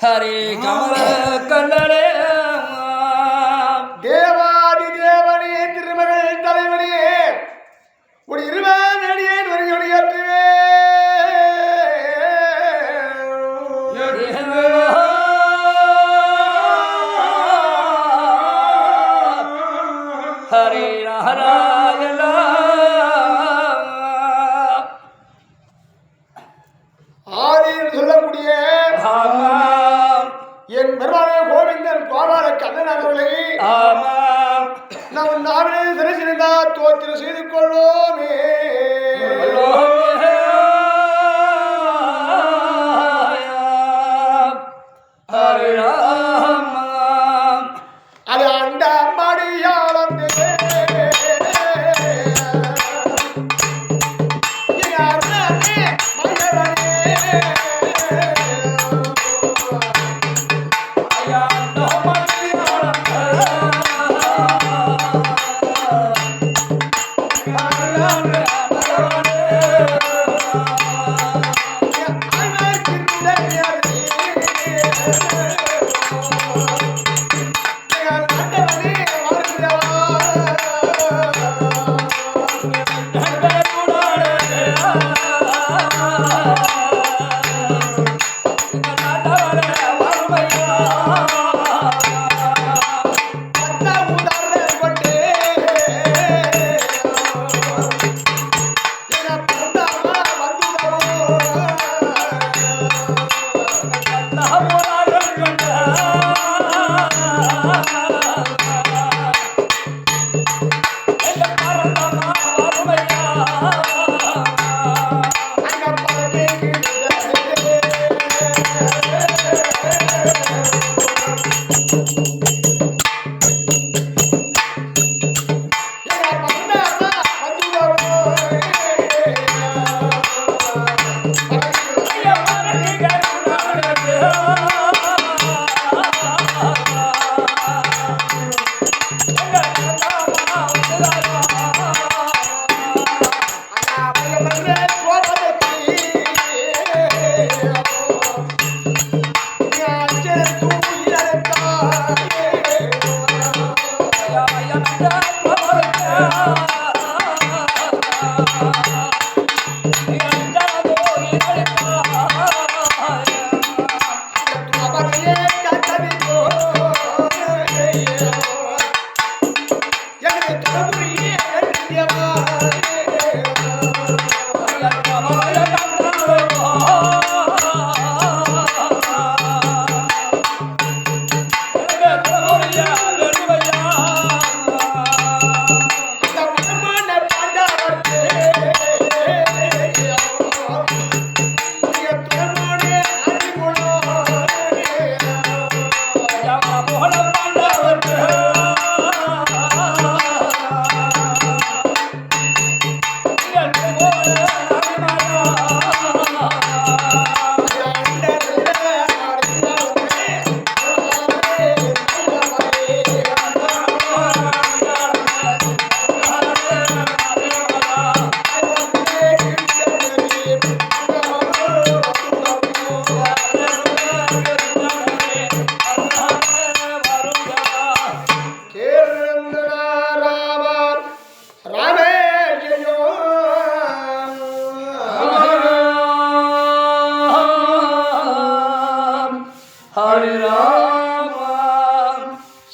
ஹரே கமல கண்ணனே தேவாதி தேவனே திருமகள் தலைவனே ஒரு இருவனடியே ஒளியேற்றுவே ஹரே நாராயண ஆதியில் சொல்லக்கூடிய என் பெருமானே கோவிந்தன் கோபால கண்ணன் அவர்களை நம் நாவிலே தரிசிருந்தா தோத்திரம் செய்து கொள்வோமே. அது அண்ட மடியாளந்தே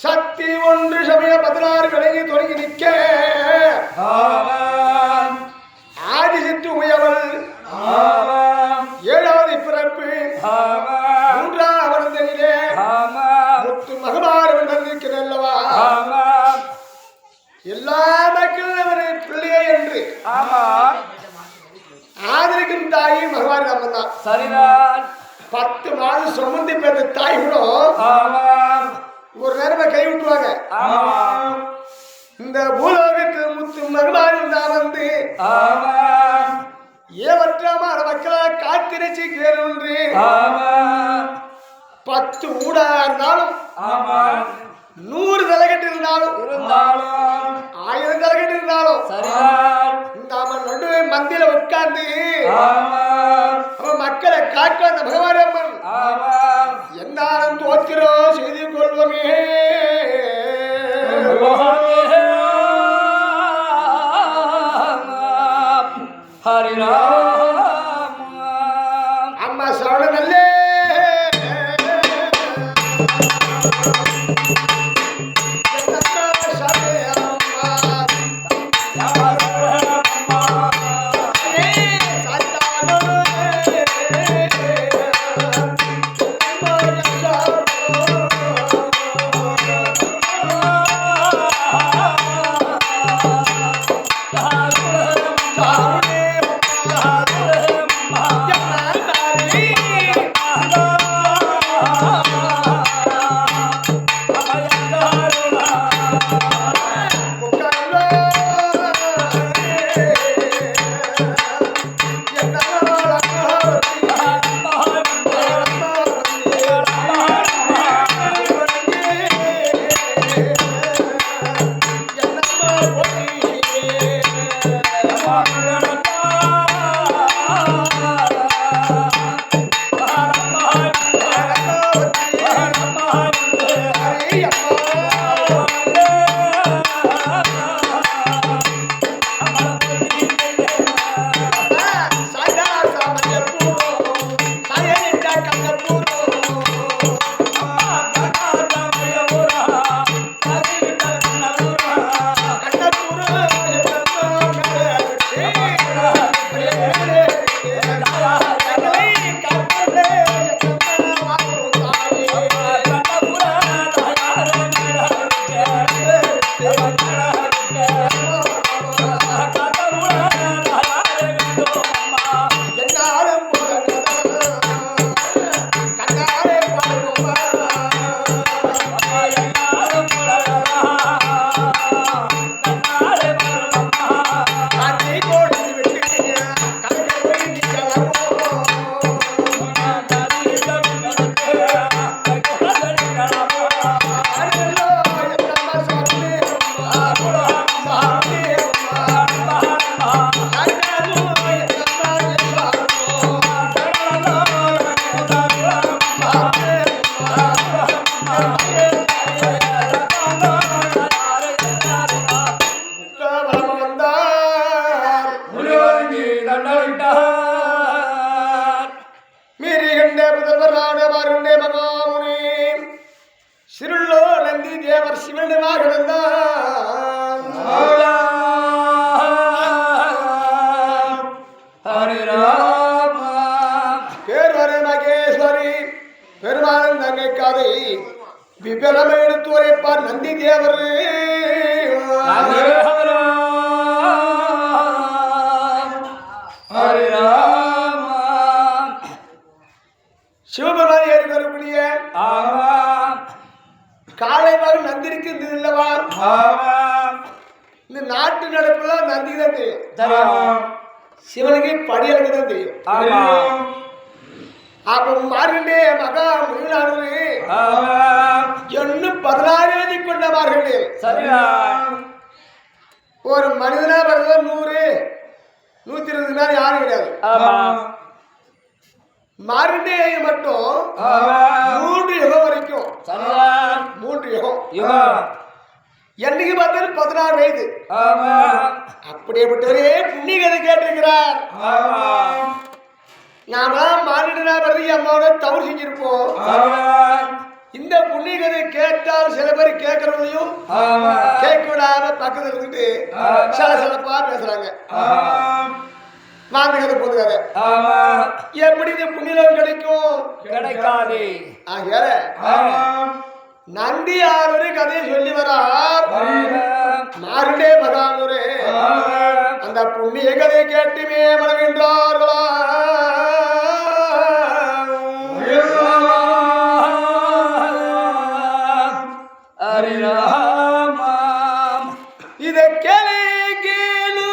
சக்தி ஒன்று சமய 16 விலகி தொடங்கி நிற்க ஆதிசித்து உயவள் 7வது பிறப்பு 3ஆம் வருடத்திலே முத்து மகமாரவன் வந்திருக்கிறது அல்லவா எல்லா மக்களும் அவரை பிள்ளையே என்று ஆதரிக்கும் தாயி மகமாரி நம்ம தான் சரிதான் 10 மாதம் சுமந்து பெற்ற தாய் கூட ஒரு நேரமா கை விட்டுவாங்க. இந்த பூலோகத்து முத்து மகமாரி தான் வந்து ஏவற்றமான மக்களா காத்திருச்சு கேள்வி 10 ஊடா இருந்தாலும் 100 தலைகட்டு இருந்தாலும் 1000 ஹரி ராம அம்மா சவண நல்லே சிறுள்ளோ நந்தி தேவர் சிவனாக இருந்தான். ஹரி ராம பேர் வர மகேஸ்வரி பெருமாளன் தங்கை கதை விபரம் எடுத்து உரைப்பார் நந்தி தேவர். ஹரி ராம சிவபெருமான் ஏறி வரக்கூடிய காலை மகள் நந்தி இருக்குது இல்லவா? இந்த நாட்டு நடப்புல நந்தி தான் தெரியும், சிவனுக்கு படியலுக்கு தான் தெரியும். அப்ப மார்கண்டே மகா முன்னாடு இன்னும் 16 எழுதி கொண்ட மார்கண்டே ஒரு மனிதனா வருது 100 120 நாள் யாரும் கிடையாது. மார்கண்டே மட்டும் 3 யுகம் வரைக்கும் 3 யுகம் என்னைக்கு பார்த்தாலும் 16 வயது. அப்படியேப்பட்டவரே புண்ணிய கதை கேட்டிருக்கிறார். நாம மானிடனா வருது அம்மாவோட தவறு செஞ்சிருப்போம். இந்த புண்ணிய கதை கேட்டால் சில பேர் கேட்கறவங்களையும் கேட்க விடாம பக்கத்துல இருந்துட்டு சலசலப்பா பேசுறாங்க. மாந்த கதை பொது கதை எப்படி இந்த புண்ணியம் கிடைக்கும்? கிடைக்காது. நந்தி ஆறு கதையை சொல்லி வரார் மார்கண்டே மகாமுரே. அந்த புண்ணிய கதையை கேட்டுமே மனகின்றார்களா? ஹரி ராம இதை கேளு கேளு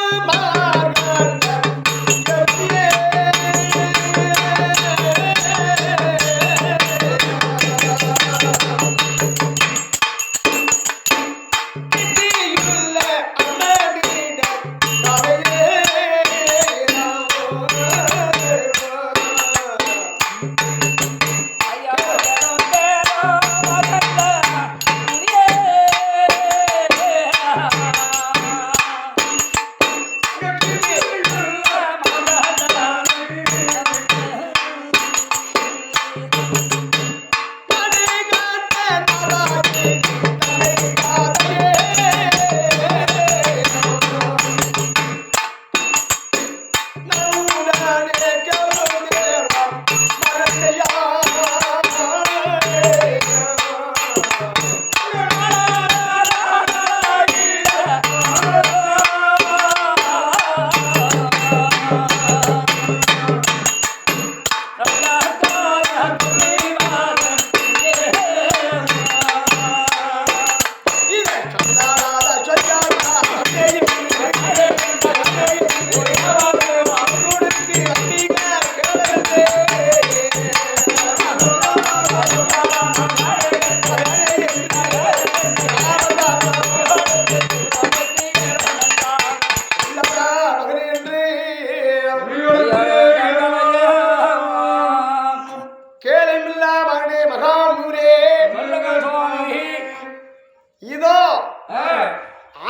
இதோ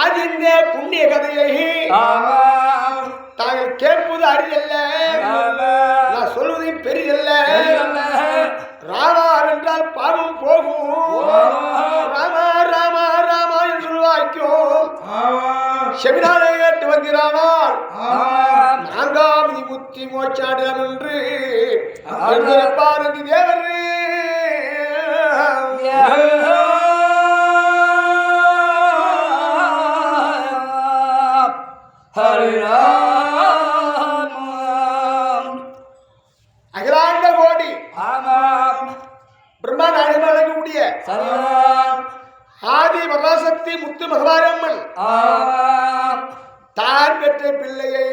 ஆதிந்த புண்ணிய கதையை ஆமாம் தாங்கள் கேட்பது அரிதல்ல, நான் சொல்வதையும் பெரிதல்ல. ராமா என்றால் பாவம் போகும், ராமா ராமா ராமா என்று சொல்வாய்க்கும் செவினாலே கேட்டு வந்திரானால் நான்காம் முத்தி மோச்சாடம் என்று பாரதி தேவர் அகிலாண்ட கோடி பிரம்மாண்டம் அழகக்கூடிய ஆதி பராசக்தி முத்து மகவாரம்மன் தான் பெற்ற பிள்ளையை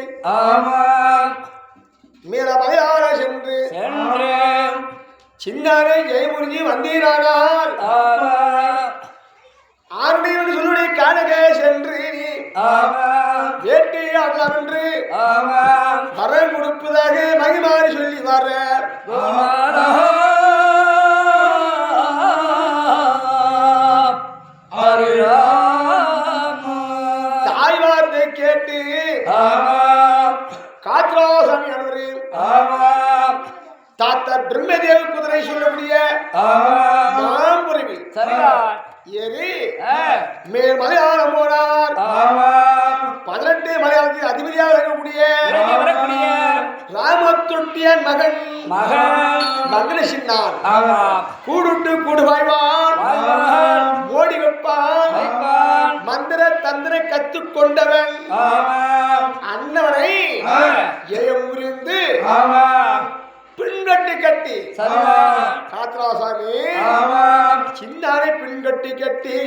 மீற மலையாள சென்று சின்னாரை ஜெயமுருகி வந்தீரானால் ஆருடைய சொல்லுடைய காணக சென்று வேட்டி ஆடலாம் என்று வரம் கொடுப்பதாக மகிமாறி சொல்லி வர தாய் வார்த்தை கேட்டு காத்ராசாமி அனுவரு தாத்தா பிரம்மதேவ குதிரை சொல்லக்கூடிய மாம்புரிவி ஏறி மேல் மலையாளம் போனார். 18 மலையாளத்தில் அதிபதியாக இருக்கக்கூடிய ராமத்தொட்டியன் மகன் மகன சின்னான் கூடுட்டு கூடு வாய்வான், ஓடி வைப்பான், மந்திர தந்திர கத்துக்கொண்டவன் அண்ணவனை ஜெயம் புரிந்து பின்கட்டி கட்டி காத்ராசாமி சின்னாரை பின்கட்டி கட்டி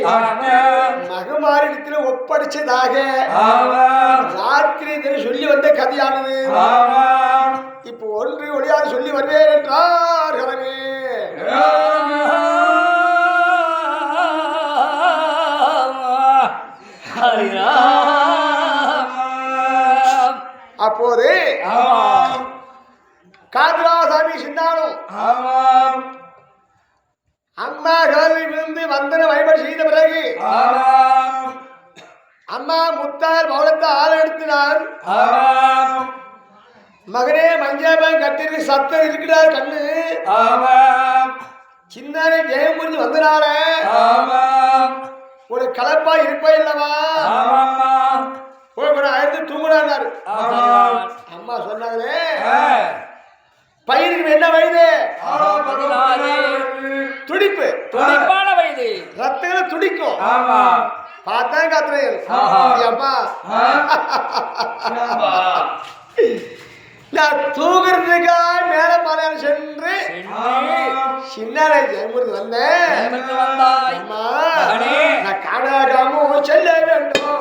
மகமாரிடத்தில் ஒப்படைச்சதாக ராத்திரி சொல்லி வந்த கதையானது. இப்போ ஒன்று ஒளியாக சொல்லி வருவேன் என்றார் கலமே. அப்போது காத்ராசாமி சின்னானும் அம்மா கடலில் இருந்து வந்தன வழிபாடு செய்த பிறகு அம்மா முத்தார் பௌலத்தை ஆள் எடுத்தினார். மகனே மஞ்சள் கட்டிற்கு சத்தம் இருக்கிறார் கண்ணு சின்னாரை ஜெயம் புரிஞ்சு வந்தனால ஒரு கலப்பா இருப்பா இல்லவா போய் ஆயிரத்து தூங்குறாரு. அம்மா சொன்னாங்களே பையனுக்கு என்ன வயது? துடிப்பு, துடிப்பான வயது, ரத்தங்களை துடிக்கும். பார்த்தா காத்துறேன் அம்மா நான் தூங்குறதுக்காக மேல மலையாளம் சென்று சின்னாரை ஜெயமுருகி வந்தேன். அம்மா நான் காணாகாமோ செல்ல வேண்டும்.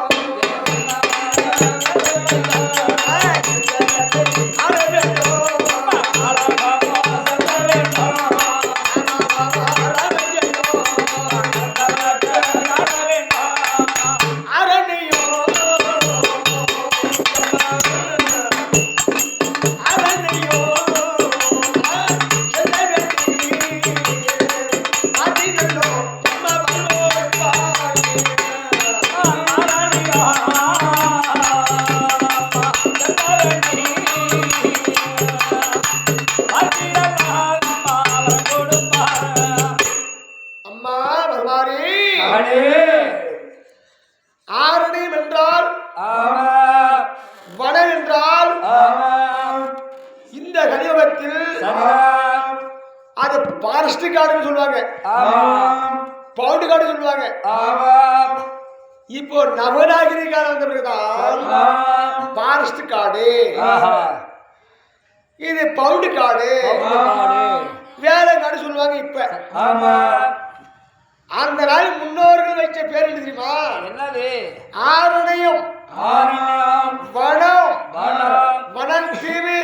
ஆரணியம் என்றால் வனம் என்றால் இந்த கலியுகத்தில் அது பாரஸ்ட் காடுன்னு சொல்லுவாங்க, பவுண்டு காடு சொல்லுவாங்க. இப்போ நவநாகரிக காலம் வந்த பிறகுதான் பாரஸ்ட் காடு, இது பவுண்டு காடு, வேலை காடு சொல்லுவாங்க. இப்ப அந்த நாள் முன்னோர்கள் வச்ச பேர் என்ன தெரியுமா? என்னது? ஆரணியம், வனம், வனம் தீவு,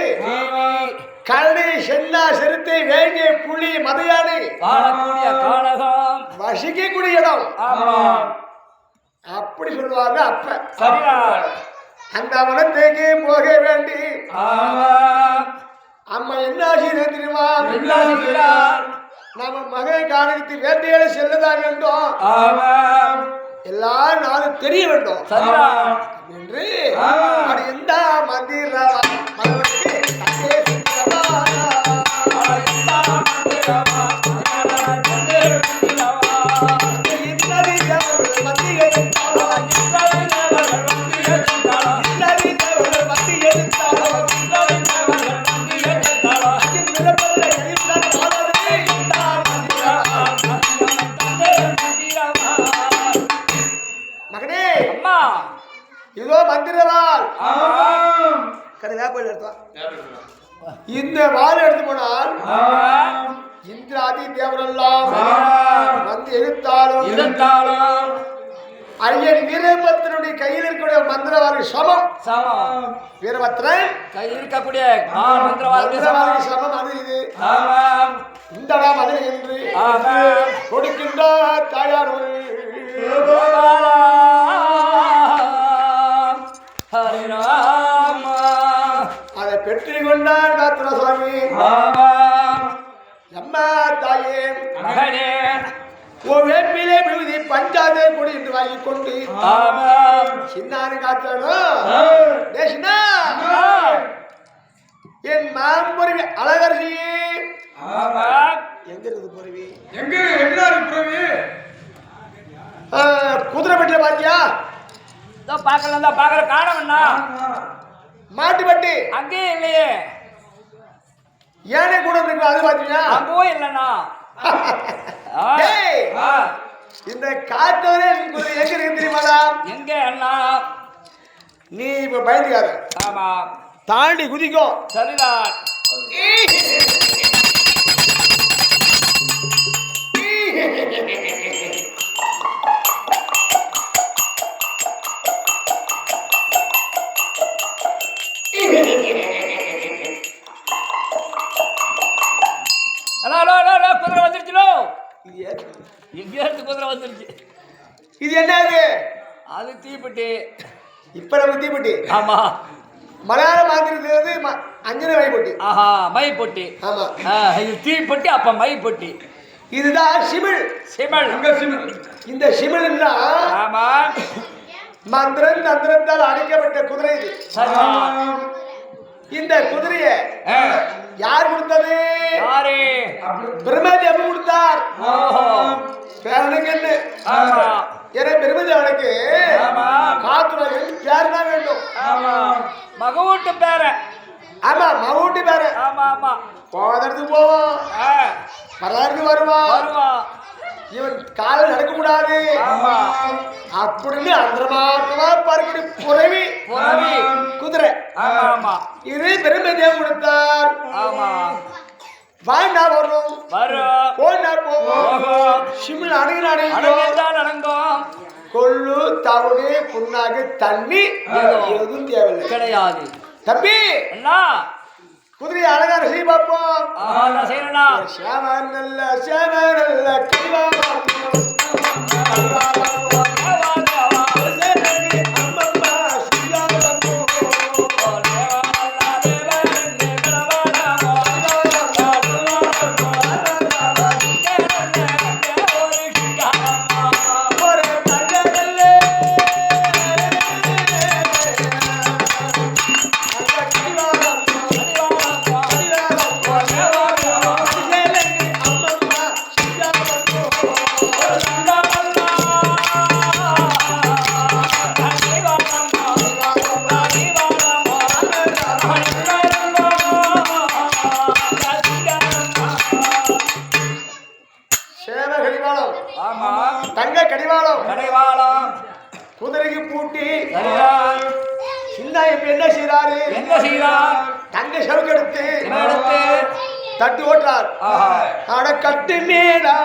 கரடி, சென்னா, சிறுத்தை, வேங்கை, புலி, மதையானை வசிக்கக்கூடிய இடம் அப்படி சொல்லுவாங்க. அப்ப அந்த வனத்துக்கு போக வேண்டி அம்மா என்ன ஆசை தெரியுமா? நம்ம மகன் காணித்து வேட்டையாட செல்லதா வேண்டும். தெரிய வேண்டும் சரிதான் என்று அது எந்த மந்திரவா மனோருக்கு தங்கே சிந்தவா மகனே அம்மா இதோ மந்திரவாள் இந்த வாள் எடுத்து போனால் இந்திராதி தேவரெல்லாம் வந்து எதிர்த்தாலும் ஐயன் வீரபத்திரனுடைய கையில் இருக்கக்கூடிய மந்திரவாதி சமம் வீரபத்திரன் கையில் இருக்கக்கூடிய மந்திரவாதி சமம் அது இது இந்த மதுரை என்று கொடுக்கின்ற தாயார் அதை பெற்று கொண்டார் காத்திர சுவாமி அம்மா தாயே மகனே ஓ வேப்பிலே விழுதி பஞ்சாதே கொடி என்று வாங்கி கொண்டு சின்னாரு காத்தனும் என் மாம்பொருவி அழகரசியே எங்க இருக்குது பொருவி எங்க என்ன பொருவி குதிரை பெட்டில பாத்தியா பாக்கலாம் தான் பாக்குற காணவண்ணா மாட்டு பட்டி அங்கே இல்லையே ஏனே கூட இருக்கு அது பாத்தீங்கன்னா அங்கோ இல்லண்ணா இந்த காத்தவரே எங்க இருக்கு தெரியுமாடா எங்க அண்ணா நீ இப்ப பயந்துக்காத ஆமா தாண்டி குதிக்கும் சரிதான் குதிரை வந்துருச்சுலோ எங்கேயாவது குதிரை வந்துருச்சு இது என்னது அது தீப்பெட்டி இப்ப நம்ம தீப்பெட்டி ஆமா மலையாளம் மாத்திருக்கிறது அஞ்சனை மைப்பொட்டி ஆஹா மை பொட்டி ஆமா இது தீப்பெட்டி அப்ப மை பொட்டி இதுதான் சிமிழ் சிமிழ் இந்த சிமிழ்னா ஆமா மந்திரன் தந்திரத்தால் அடைக்கப்பட்ட குதிரை இது இந்த குதிரைய யார் கொடுத்தது யாரு பிரம்மதேவன் கொடுத்தார் பேரனுக்கு என்ன ஏன்னா பிரம்மதேவனுக்கு காத்துரையில் பேர் தான் வேண்டும் மகவூட்டு பேர ஆமா மகவூட்டு பேர ஆமா ஆமா போதற்கு போவான் வரலாறு வருவான் இவன் காலில் நடக்க கூடாது அப்படின்னு அந்தரமாக்கமா பார்க்கக்கூடிய புறவி குதிரை இது பிரம்மதேவன் கொடுத்தார் வாண்டா வரும் போண்டா போவோம் சிமிழ் அடங்கும் கொள்ளு தவிடு புண்ணாக்கு தண்ணி எதுவும் தேவையில்லை கிடையாது தம்பி குதிரை அழகான செய்ய பார்ப்போம் சேவன் நல்ல தங்க கடிவாளம் குதிரைக்கு பூட்டி சின்ன இப்ப என்ன செய்யறாரு தங்க சவுக்கு எடுத்து தட்டி ஓட்டுறார் அட கட்டு மேடா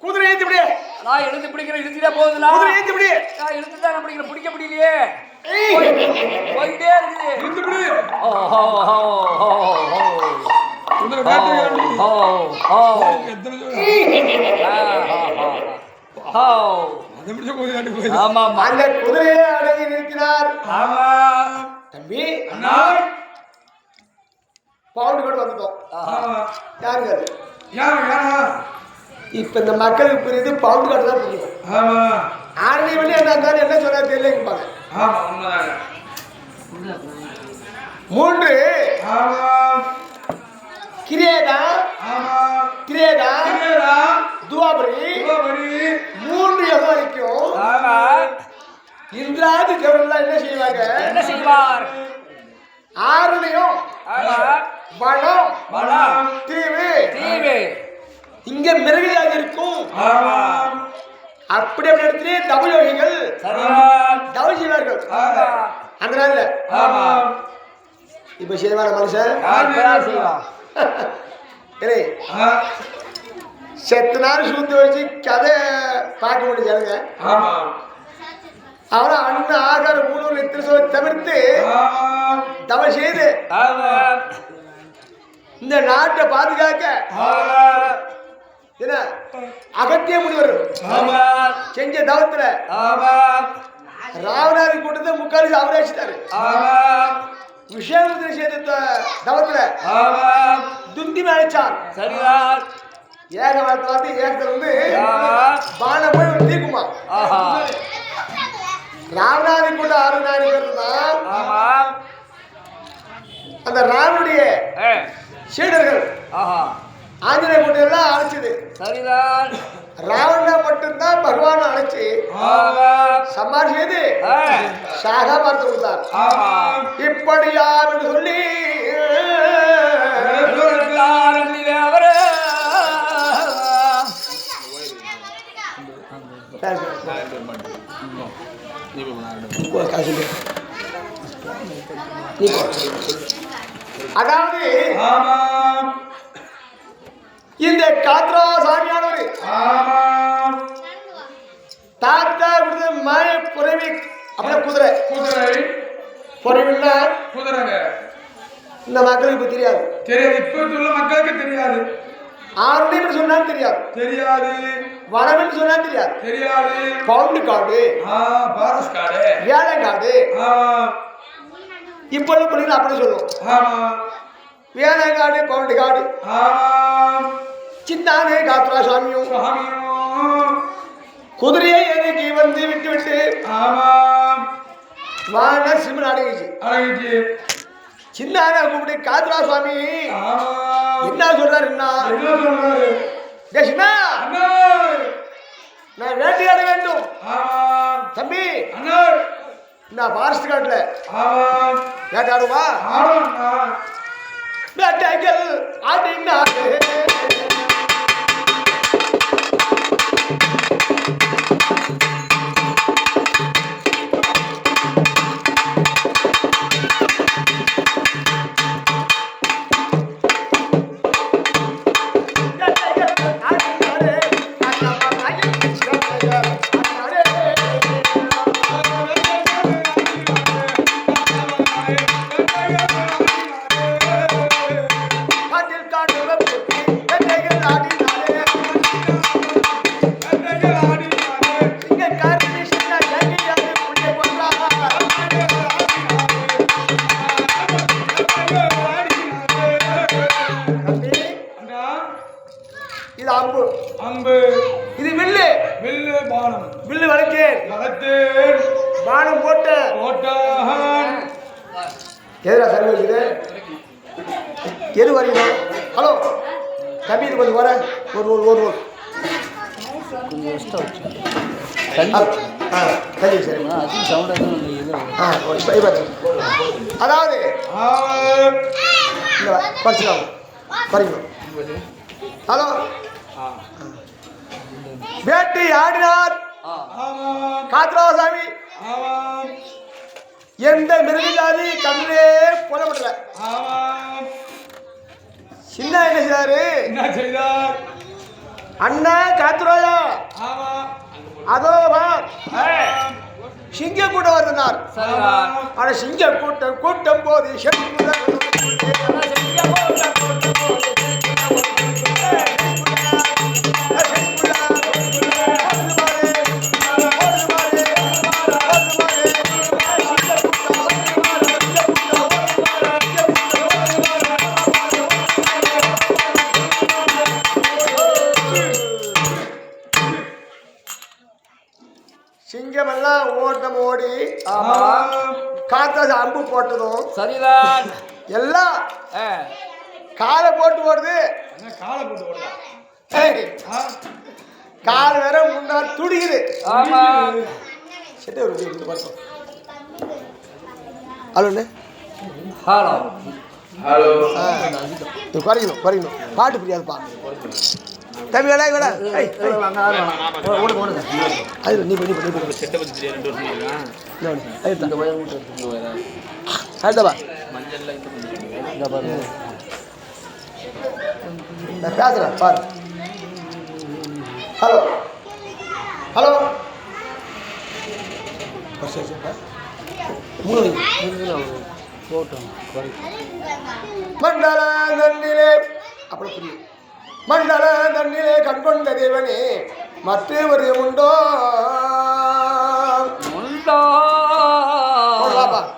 குதிரை ஏத்தி விடு. நான் எழுந்து பிடிக்கிற இழுத்துட்டே போகுதுல. குதிரை ஏத்தி விடு. நான் இழுத்து தான் பிடிக்கிற பிடிக்க முடியலையே. போயிட்டே இருக்குது. இழுத்து விடு. ஓ ஹோ ஹோ ஹோ ஹோ. குதிரை வேட்டையாடி. ஹோ ஹோ. எத்தனை ஹோ. அதை முடிச்ச குதிரை போய். ஆமா ஆமா. அந்த குதிரையை அடங்கி நிற்கிறார். ஆமா. தம்பி அண்ணா பவுண்டு கூட வந்துட்டோம். யாருங்க அது? யாரா இப்ப இந்த மக்களுக்கு புரியுது பவுண்டு கார்டு தான் புரியும். ஆமா ஆரணி வழி என்ன சொல்ல தெரியலப்பாங்க. ஆமா உண்மைதாங்க. 3 ஆமா கிரேதா ஆமா கிரேதா கிரேதா துவாபரி 3 யுகம் வரைக்கும் ஆமா. இந்திராதி தேவர்கள்லாம் என்ன செய்வாங்க? என்ன செய்வார்? 6லையும் ஆமா. வனம் வனம் தீவு தீவு இங்க மிருகஜாதி இருக்கும். ஆமா அப்படி அப்படி இடத்துலயே தவயோகிகள் சரியா. தவம் செய்வார்கள். ஆமா. அந்த நாள்ல ஆமா இப்ப செய்வான மனுஷன் யார் செய்வா? இல்லை செத்த நாள் சூத்து வச்சு கதை பார்க்க முடிஞ்சாருங்க. ஆமா அவனை அண்ணன் ஆகார மூணு எத்தனை தவிர்த்து தவம் செய்து ஆமா. இந்த நாட்டை பாதுகாக்க ஆமா. என்ன அகத்திய முனிவர் ஆமா. செஞ்ச தவத்துல ஆமா. ராவணாரி கூட்டத்தை முக்காலி அவரே வச்சுட்டாரு. ஆமா. விஷயமுத்திரை செய்த தவத்துல ஆமா. துந்தி மேய்ச்சார். சரிதான். ஏக வார்த்தை வார்த்தை ஏகத்துல வந்து ஆமா. பானை போய் தீக்குமா. ஆஹா. ராவணாரி கூட்டம் 6 பேர் தான். ஆமா. அந்த ராவனுடைய சீடர்கள் ஆஹா. ஆஞ்சநேய கூட்டம் எல்லாம் அழைச்சது. சரிதான். ராவண மட்டும்தான் பகவான் அழைச்சி ஆமா. சமாதி செய்து ஆ. சாகா பார்த்து கொடுத்தார். ஆமா. இப்படியா என்று சொல்லி அவரு அதாவது ஆமா இந்த காத்ரா சாமியானவர் ஆமா தாத்தா கொடுத்த மாய புறவி அப்படியே குதிரை குதிரை புறவின்னா குதிரைங்க இந்த மக்களுக்கு இப்ப தெரியாது. தெரியாது. இப்ப உள்ள மக்களுக்கு தெரியாது. ஆருடையும் சொன்னாலும் தெரியாது. தெரியாது. வனம்னு சொன்னா தெரியாது. தெரியாது. பவுண்டு காடு பாரஸ் காடு வேலைங்காடு இப்ப உள்ள பிள்ளைங்க அப்படி சொல்லுவோம். ஆமா வேலைங்காடு பவுண்டு காடு ஆமா சின்னானே காத்ரா சாமியும் சாமியும் குதிரையை எனக்கு வந்து விட்டு விட்டு ஆமா வான சிம்மன் அடங்கிச்சு. அழகிச்சு சின்னான கூப்பிட்டு காத்ரா சுவாமி ஆமா என்ன சொல்றாரு? என்ன சொல்றாரு? சின்னா அண்ணா நான் வேட்டையாட வேண்டும். ஆமா தம்பி அண்ணா நான் ஃபாரஸ்ட் காட்டுல ஆமா வேட்டையாடுவா ஆடுவா வேட்டைகள் ஆடினாரு. இது அம்பு அம்பு இது வில்லு வில்லு பானம் வில்லு வளைக்கு வளர்த்து பானம் போட்டு ஓட்டான் எதுடா சரி வச்சுது எது வரீங்க? ஹலோ தம்பி இது கொஞ்சம் வர ஒரு கொஞ்சம் சரி சரி அதாவது படிச்சுக்கலாம் படிக்கணும். ஹலோ வேட்டி ஆடினார் காத்திராசாமி எந்த மிருகஜாதி கண்ணே புலப்படல. சின்ன என்ன செய்தாரு? என்ன செய்தார்? அண்ணன் காத்துரோயா அதோ சிங்க கூட்டம் வருதுனார். ஆனா சிங்க கூட்டம் கூட்டம் போது சிங்கம் எல்லாம் ஓட்டம் ஓடி காத்தாது அம்பு போட்டதும் சரிதான் எல்லாம் காலை போட்டு ஓடுது. காலை போட்டு ஓடுதா? கால் வேற முன்னாடி துடிக்குது. ஆமா சரி ஒரு பார்த்தோம். ஹலோ ஹலோ ஹலோ குறைக்கணும் குறைக்கணும் பாட்டு புரியாதுப்பா தம்பி வேலை வேலை அது நீ பண்ணி அதுதாப்பா நான் பேசுகிறேன் பாரு. ஹலோ ஹலோ மண்டல தண்ணிலே அப்படி புரியும். மண்டல தண்ணிலே கண்கொண்ட தேவனே மற்றொரு உண்டோ உண்டோ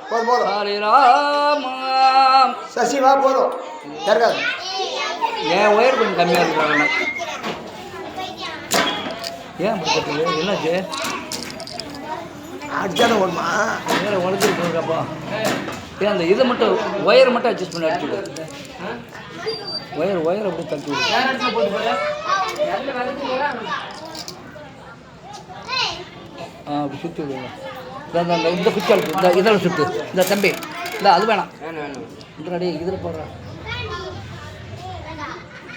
போதும் போதும் ஹரிராமம் சசி வா போதும் யாருக்காது ஏன் ஒயர் கொஞ்சம் கம்மியாக இருக்கிறாங்க. ஏன் என்னாச்சு? அடிச்சாதான் ஓடுமா வேலை உடஞ்சிருக்காப்பா. ஏன் அந்த இதை மட்டும் ஒயரை மட்டும் அட்ஜஸ்ட் பண்ணி அடிச்சுடு. ஒயர் அப்படி தட்டி விடு. அப்படி சுற்றி விடுங்க. இந்த குச்சால் இந்த இதில் சுற்று. இந்த தம்பி இல்லை அது வேணாம் முன்னாடி இதில் போடுறேன்.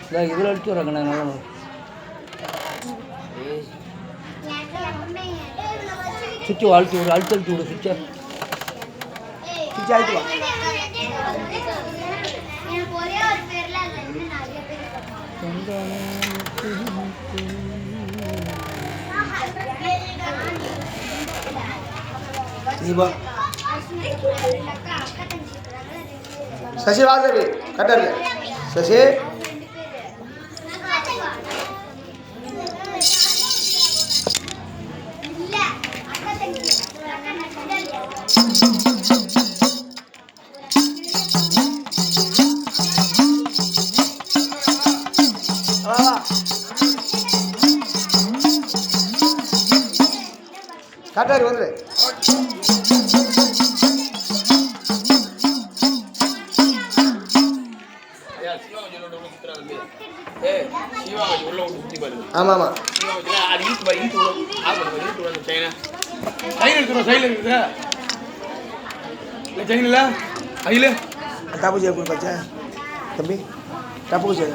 இல்லை இதில் அடிச்சு வராங்க. நான் நல்லா சுற்றி அழுத்தி விடு. அழுத்தி விடு சுவிட்சை. சுவிட்ச் ஆகிட்டு சசி வாசவி கட்டல சசி கட்டாரி வந்து ஆமா ஆமா டப்பு செய்ய கொடுப்பாச்சா தம்பி டப்பு செய்ய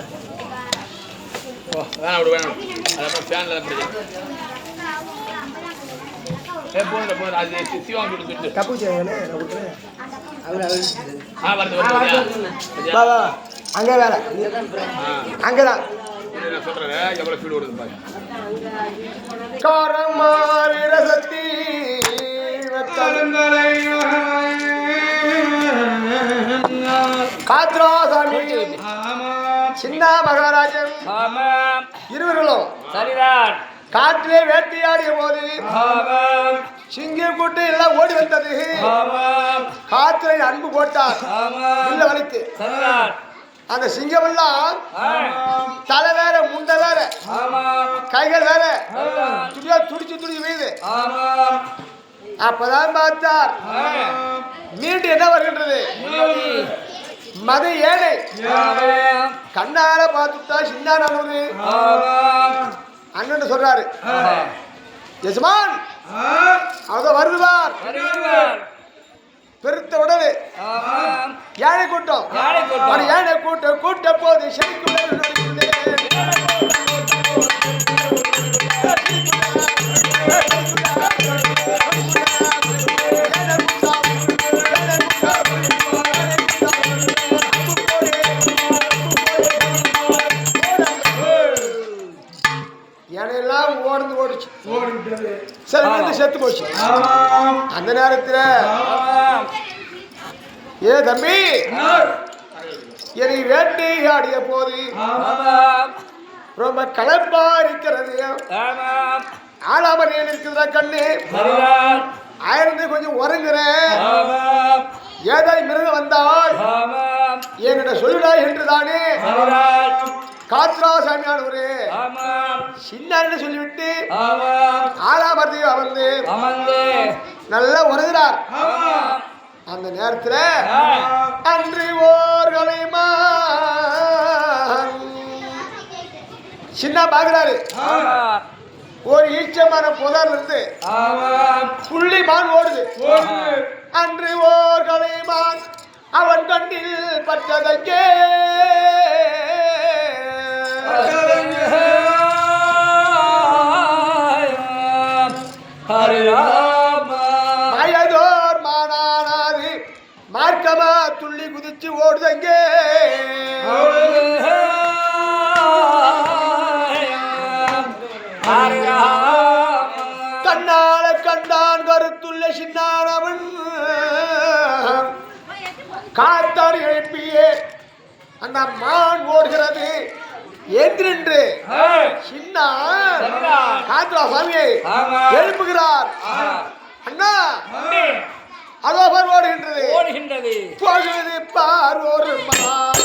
டப்பு செய்யணும் அங்கே வேலை அங்கேதான் காரமாவிரசக்தி காத்ராசாமி சின்ன மகாராஜன் இருவர்களும் சரிதான் காட்டிலே வேட்டையாடிய போது சிங்கம் கூட்டு எல்லாம் ஓடி வந்தது. காத்திரை அன்பு போட்டார் உள்ள வலித்து. அந்த சிங்கம் எல்லாம் தலை வேற முண்ட வேற கைகள் வேற துடியா துடிச்சு துடிச்சு வீது. அப்பதான் பார்த்தார் மீண்டும் என்ன வருகின்றது. மது ஏழை கண்ணால பார்த்துட்டா சின்ன அண்ணன் சொல்றாரு. எஜமான் அத வருவார் பெருத்த உடனே யானை கூட்டம் யானை கூட்டம் கூட்ட போது யானையெல்லாம் ஓடுந்து ஓடிச்சு சில பேருக்கு செத்து போச்சு அந்த நேரத்துல ஏ தம்பி என்னை வேட்டையாடிய போது ரொம்ப கலப்பா இருக்கிறது ஆளாம நீ இருக்குதா கண்ணு ஆயிருந்து கொஞ்சம் உறங்குறேன் ஏதாவது மிருகம் வந்தால் என்கிட்ட சொல்லுடா என்றுதானே காத்ரா சாமியானவரே சின்ன சொல்லிவிட்டு ஆலாமரத்தை அமர்ந்து நல்லா உறங்குறார் அந்த நேரத்துல அன்று ஓர்களைமா சின்ன பாக்குறாரு ஒரு ஈச்சமான புதர்ல இருந்து புள்ளி மான் ஓடுது அன்று ஓர்களைமான் அவன் கண்ணில் பட்டதங்கே மயதோர் மானானாது மார்க்கமா துள்ளி குதிச்சு ஓடுதங்கே கண்ணால கண்டான் கருத்துள்ள சின்னானவன் காத்தாடி எழுப்பியே அந்த மான் ஓடுகிறது என்று சின்ன காத்ரா சாமியை எழுப்புகிறார் அண்ணா அதோ பார் ஓடுகின்றது போகுது பார் ஒரு மான்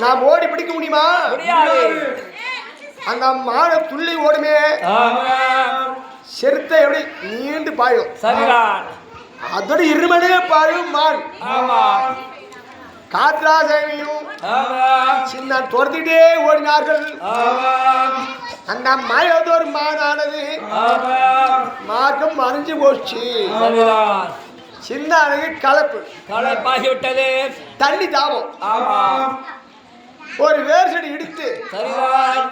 நாம் ஓடி பிடிக்க முடியுமா? அந்த மான துள்ளி ஓடுமே செருத்த எப்படி நீண்டு பாயும் அதோட இருமனே பாயும் மான். காத்ராசேவியும் சின்ன துரத்திட்டே ஓடினார்கள். அந்த மலையதோர் மானானது மார்க்கம் மறைஞ்சு போச்சு. சின்ன அழகு கலப்பாகிவிட்டது. தண்ணி தாபம். ஒரு வேர் செடி இடித்து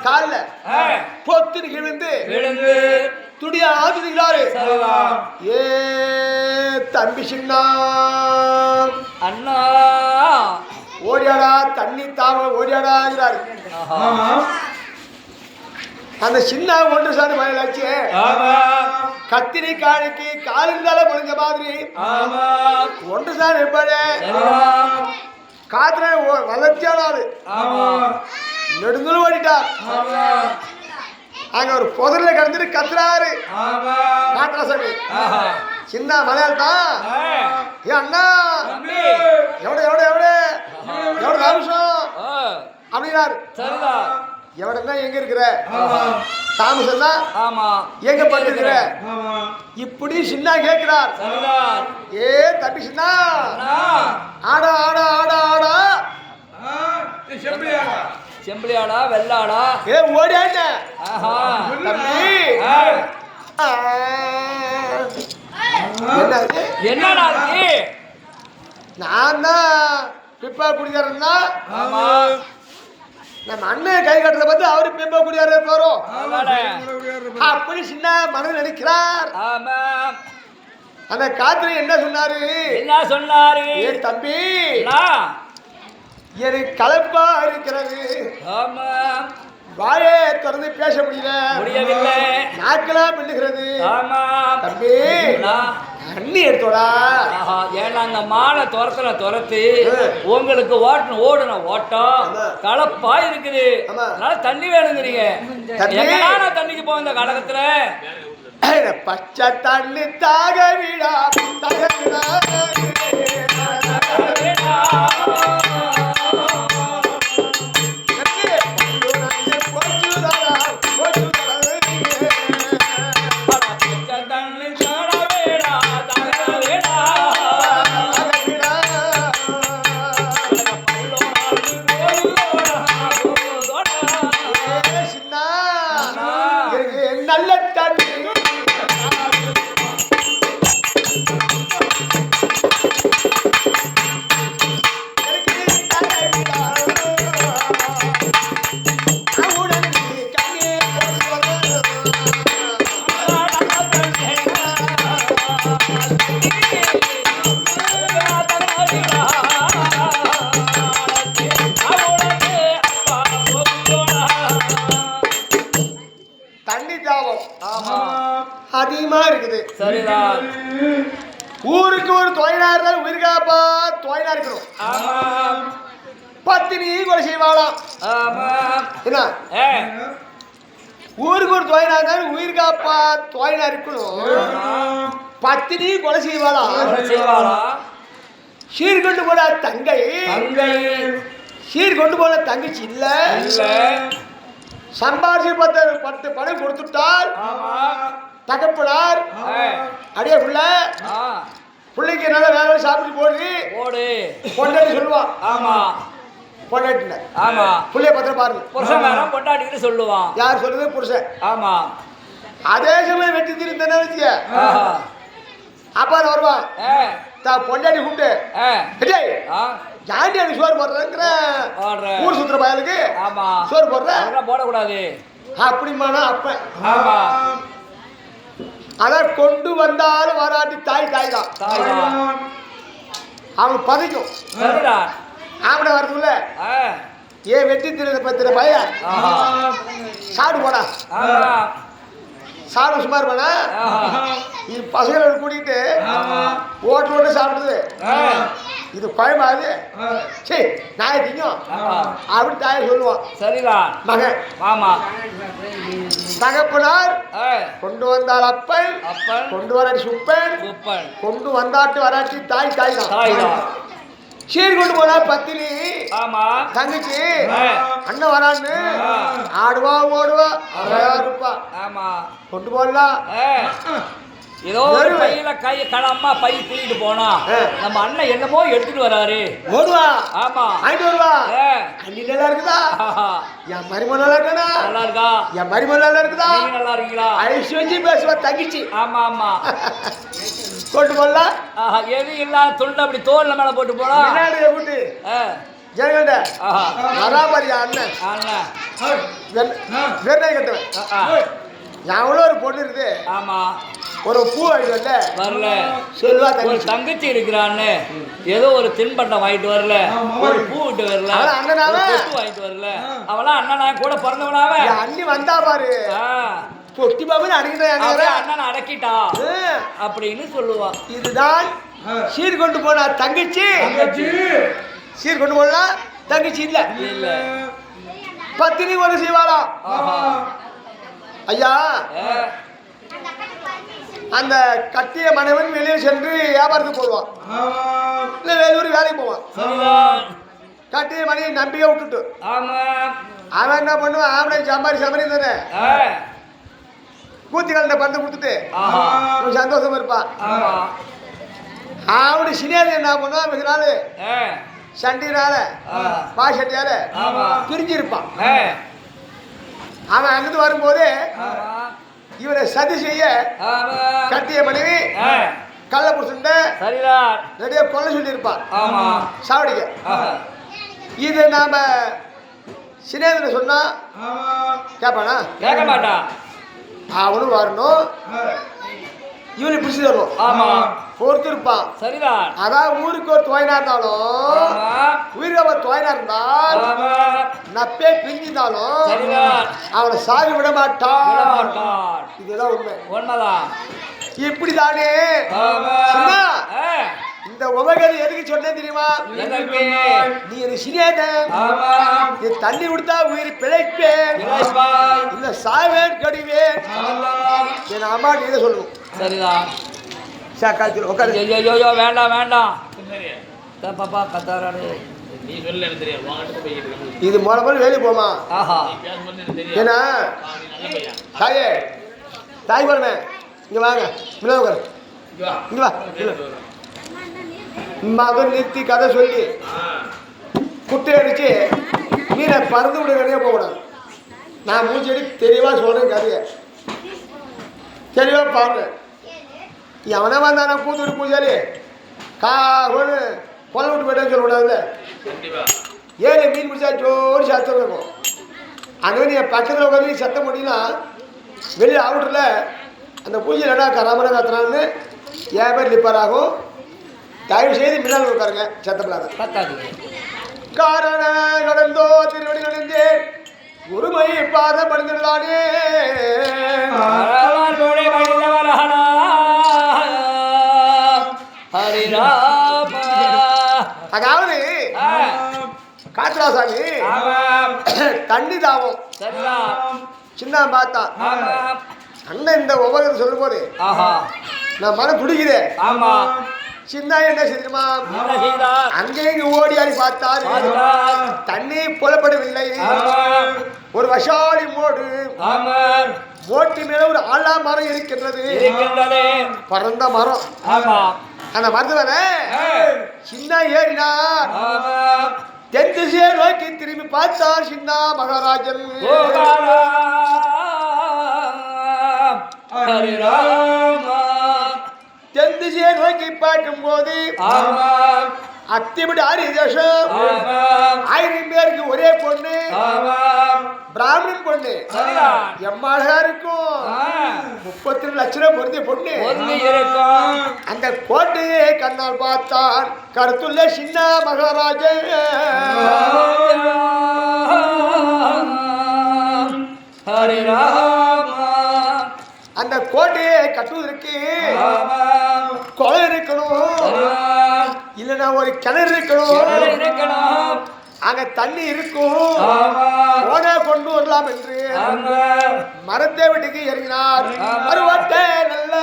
கால பொத்து விழுந்து துடியா ஆதுகிறாரு. ஏ தம்பி சின்ன அண்ணா ஓடியாடா தண்ணி தாம ஓடியாடாங்கிறாரு. அந்த சின்ன ஒன்று சாணி மயிலாச்சு கத்திரி காணிக்கு காலிருந்தால முடிஞ்ச மாதிரி ஒன்று சாணி இருப்பாரு. காத்திர வளர்ச்சியானாரு நெடுந்தூரம் ஓடிட்டார். அங்க ஒரு புதர்ல கிடந்துட்டு கத்துறாரு காத்திராசாமி. சின்ன மலையாள் தான். ஏ அண்ணா எவ்வளவு எவ்வளவு எவ்வளவு எவ்வளவு தாமசம் அப்படின்னாரு. எவடா எங்க இருக்கிற தாமசம் தான் எங்க பண்ணிருக்கிற இப்படி சின்ன கேட்கிறார். ஏ தம்பி சின்ன ஆடா ஆடா ஆடா ஆடா செம்பிளியாடா வெள்ளாடா ஏ ஓடியாண்ட தம்பி என்னடா நான் தான் பிப்பா குடிக்கிறேன்னா நம்ம அண்ணன் கை கட்டுறத பார்த்து அவரு பிப்பா குடியார போறோம் அப்படி சின்ன மனதில் நினைக்கிறார். அந்த காத்திரி என்ன சொன்னாரு? ஏ தம்பி எனக்கு கலப்பா இருக்கிறது. வாயே திறந்து பேச முடியவில்லை. நாக்கெல்லாம் பிள்ளுகிறது. ஆமா தம்பி அண்ணி எடுத்தோடா. ஏன்னா அந்த மாலை துரத்து உங்களுக்கு ஓடுன ஓட்டம் கலப்பா இருக்குது. அதனால தண்ணி வேணுங்கிறீங்க. தண்ணிக்கு போக இந்த கடகத்துல பச்சை தண்ணி தாக விடா நல்ல தண்ணி அதிகமா இருக்குது. சரிதான். ஊருக்கு ஒரு தொழிலாளர் உயிர்காப்பா தொழிலா இருக்கணும். பத்தினி கொலை செய்வாளாம். என்ன ஊருக்கு ஒரு தொழிலாளர் உயிர்காப்பா தொழிலா இருக்கணும். பத்தினி கொலை செய்வாளாம். சீர் கொண்டு போன தங்கை சீர் கொண்டு போன தங்கச்சி இல்ல சம்பாரிச்சு 10 பணம் கொடுத்துட்டால் தகப்பனார் அடியே பிள்ளைக்கு நல்ல வேலை சாப்பிட்டு போடு பொண்டாட்டி சொல்லுவான். ஆமா பொண்டாட்டி ஆமா பிள்ளைய பத்திரம் பாருங்க. புருஷன் பொண்டாட்டின்னு சொல்லுவான். யார் சொல்றது? புருஷன். ஆமா அதே சமயம் வெட்டி திருந்த நினைச்சிய அப்பா வருவான். பொண்டாட்டி கூப்பிட்டு ஜாண்டி சோறு போடுறேங்கிற ஊர் சுத்துற பயலுக்கு சோறு போடுற போடக்கூடாது அப்படிமானா அப்ப அதான் கொண்டு வந்தாலும் வராட்டி தாய் தான் அவன் பதைக்கும். ஆம்பளை வரதுல ஏன் வெட்டி திரு பைய சாப்பிடு போடா சாப்பிட சும்மா இருப்பானா பசங்களோட கூட்டிகிட்டு ஓட்டு சாப்பிடுது இது பயமாது சரி நாயை திங்கும் அப்படி தாயை சொல்லுவான். சரிதான் மகன் ஆமா தகப்பனார் கொண்டு வந்தால் அப்பன் கொண்டு வராட்டி சுப்பன் கொண்டு வந்தாட்டு வராட்டி தாய் தான் சீர் கொண்டு போனா பத்தினி தங்கச்சி அண்ணன் வரான்னு ஆடுவா ஓடுவா இருப்பா. கொண்டு போடலாம் ஏதோ ஒரு பையில அம்மா பை தூக்கிட்டு போனா நம்ம அண்ணன் என்னமோ எடுத்துட்டு வராரு. ஓடுவா. ஆமா ஆயிட்டு வருவா. அண்ணி நல்லா இருக்குதா? என் மருமன் நல்லா இருக்கா? நல்லா இருக்கா? என் மருமன் நல்லா இருக்குதா? நீங்க நல்லா இருக்கீங்களா? ஐஸ் வச்சு பேசுவா தங்கச்சி. ஆமா ஆமா கொண்டு போடலாம். எது இல்லாத துண்டு அப்படி தோல்ல மேல போட்டு போனா விட்டு ஜெயகண்ட வராபாரியா அண்ணன் வெண்ணை கட்டுவேன். எவ்வளோ ஒரு பொண்ணு இருக்குது. ஆமா ஒரு பூ வாங்கிட்டு வரல சொல்லுவா. ஒரு தங்கச்சி இருக்கிறான்னு ஏதோ ஒரு தின்பண்டம் வாங்கிட்டு வரல ஒரு பூ விட்டு வரல வாங்கிட்டு வரல அவெல்லாம் அண்ணனா கூட பிறந்தவனாவே அண்ணி வந்தா பாரு பொட்டி பாபு அண்ணன் அடக்கிட்டா அப்படின்னு சொல்லுவா. இதுதான் சீர் கொண்டு போனா தங்கச்சி சீர் கொண்டு போனா தங்கச்சி இல்ல பத்தினி கொண்டு செய்வாளா. ஐயா அந்த கட்டிய மனைவன் வெளியே சென்று வியாபாரத்துக்கு போடுவான் இல்ல வேலூர் வேலைக்கு போவான். கட்டிய மனைவி நம்பிக்கை விட்டுட்டு அவன் என்ன பண்ணுவான் ஆம்பளை சம்பாரி தானே கூத்திகள்கிட்ட பந்து கொடுத்துட்டு சந்தோஷமா இருப்பான். அவனு சினியாரி என்ன பண்ணுவான் மிக நாள் சண்டினால பாஷட்டியால பிரிஞ்சிருப்பான். அவன் அங்கிருந்து வரும்போது இவரை சதி செய்ய கட்டிய மனைவி கள்ள புருஷன்ட நிறைய கொலை சொல்லி இருப்பான் சாவடிக்க. இது நாம சினேந்திர சொன்னா கேட்பானா? கேட்க மாட்டான். அவனும் வரணும் இவனை பிடிச்சி தருவோம். ஆமா பொறுத்து இருப்பான். சரிதான். அதான் ஊருக்கு ஒரு துவைனா இருந்தாலும் உயிருக்கு ஒரு துவைனா இருந்தால் நப்பே பிரிஞ்சிருந்தாலும் அவனை சாவி விட மாட்டான். இதுதான் உண்மை. உண்மைதான். இப்படிதானே இந்த உபகதை எதுக்கு சொன்னேன் தெரியுமா? நீ எனக்கு சிறியதன், நீ தண்ணி கொடுத்தா உயிர் பிழைப்பேன், இந்த சாவேன் கடிவேன் என் அம்மா நீ இதை சொல்லணும். சரிதான். காலத்தில் உட்காந்து ஐயோ வேண்டாம் வேண்டாம் பாப்பா கத்தாராடு. இது மொழ மொழி வேலைக்கு போமா? ஏன்னா தாயே தாய் போறமே இங்க வாங்க உட்காரு இங்க வா. மகன் நிறுத்தி கதை சொல்லி குட்டை அடிச்சு மீனை பறந்து விட வெளியே போகக்கூடாது. நான் மூச்சடி தெளிவா சொல்றேன் கதையை தெளிவா பாடுறேன். எவனை வந்தானா பூத்துட்டு பூஜாரி ஒன்று கொலை விட்டு போயிட்டேன்னு சொல்லக்கூடாதுல்ல. ஏழு மீன் பிடிச்சா ஜோடி சத்தம் இருக்கும். அங்கே நீ பக்கத்தில் உட்காந்து நீ சத்தம் முடியும்னா வெளியே அவுட்டில் அந்த பூஜையில் என்ன கராமரம் கத்துறான்னு என் பேர் லிப்பராகும். தயவு செய்து மின்னால உட்காருங்க சத்தப்படாத. காரண கடந்தோ திருவடி நடந்தேன் குருமை பாதம் பணிந்துள்ளானே. அதாவது காத்திராசாமி தண்ணி தாவும் சின்ன பார்த்தா அண்ணன் இந்த உபகத்தை சொல்லும் போது நான் மனம் துடிக்கிறேன். சின்ன என்ன செய்யுமா அங்கேயும் ஓடி ஆடி பார்த்தார். தண்ணி புலப்படவில்லை. ஒரு வசாலி மோடு மோட்டி மேல ஒரு ஆலா மரம் இருக்கின்றது. பறந்த மரம். அந்த மரத்துல சின்ன ஏறினார். தென் திசையை நோக்கி திரும்பி பார்த்தார் சின்ன மகாராஜன். தென் திசையை நோக்கி பார்க்கும் போது அத்திபடி 6 தேசம் 1000 பேருக்கு ஒரே பொண்ணு பிராமணன் பொண்ணு எம்மாழகா இருக்கும். 32 லட்சம் பொருந்திய பொண்ணு. அந்த கோட்டையை கண்ணால் பார்த்தான் கருத்துள்ள சின்ன மகாராஜன். அந்த கோட்டையை கட்டுவதற்கு குளம் இருக்கணும், இல்லைன்னா ஒரு கிணறு இருக்கணும், அங்க தண்ணி இருக்கும், போனா கொண்டு வரலாம் என்று மரத்தை வீட்டுக்கு இறங்கினார். மறுவட்டை நல்ல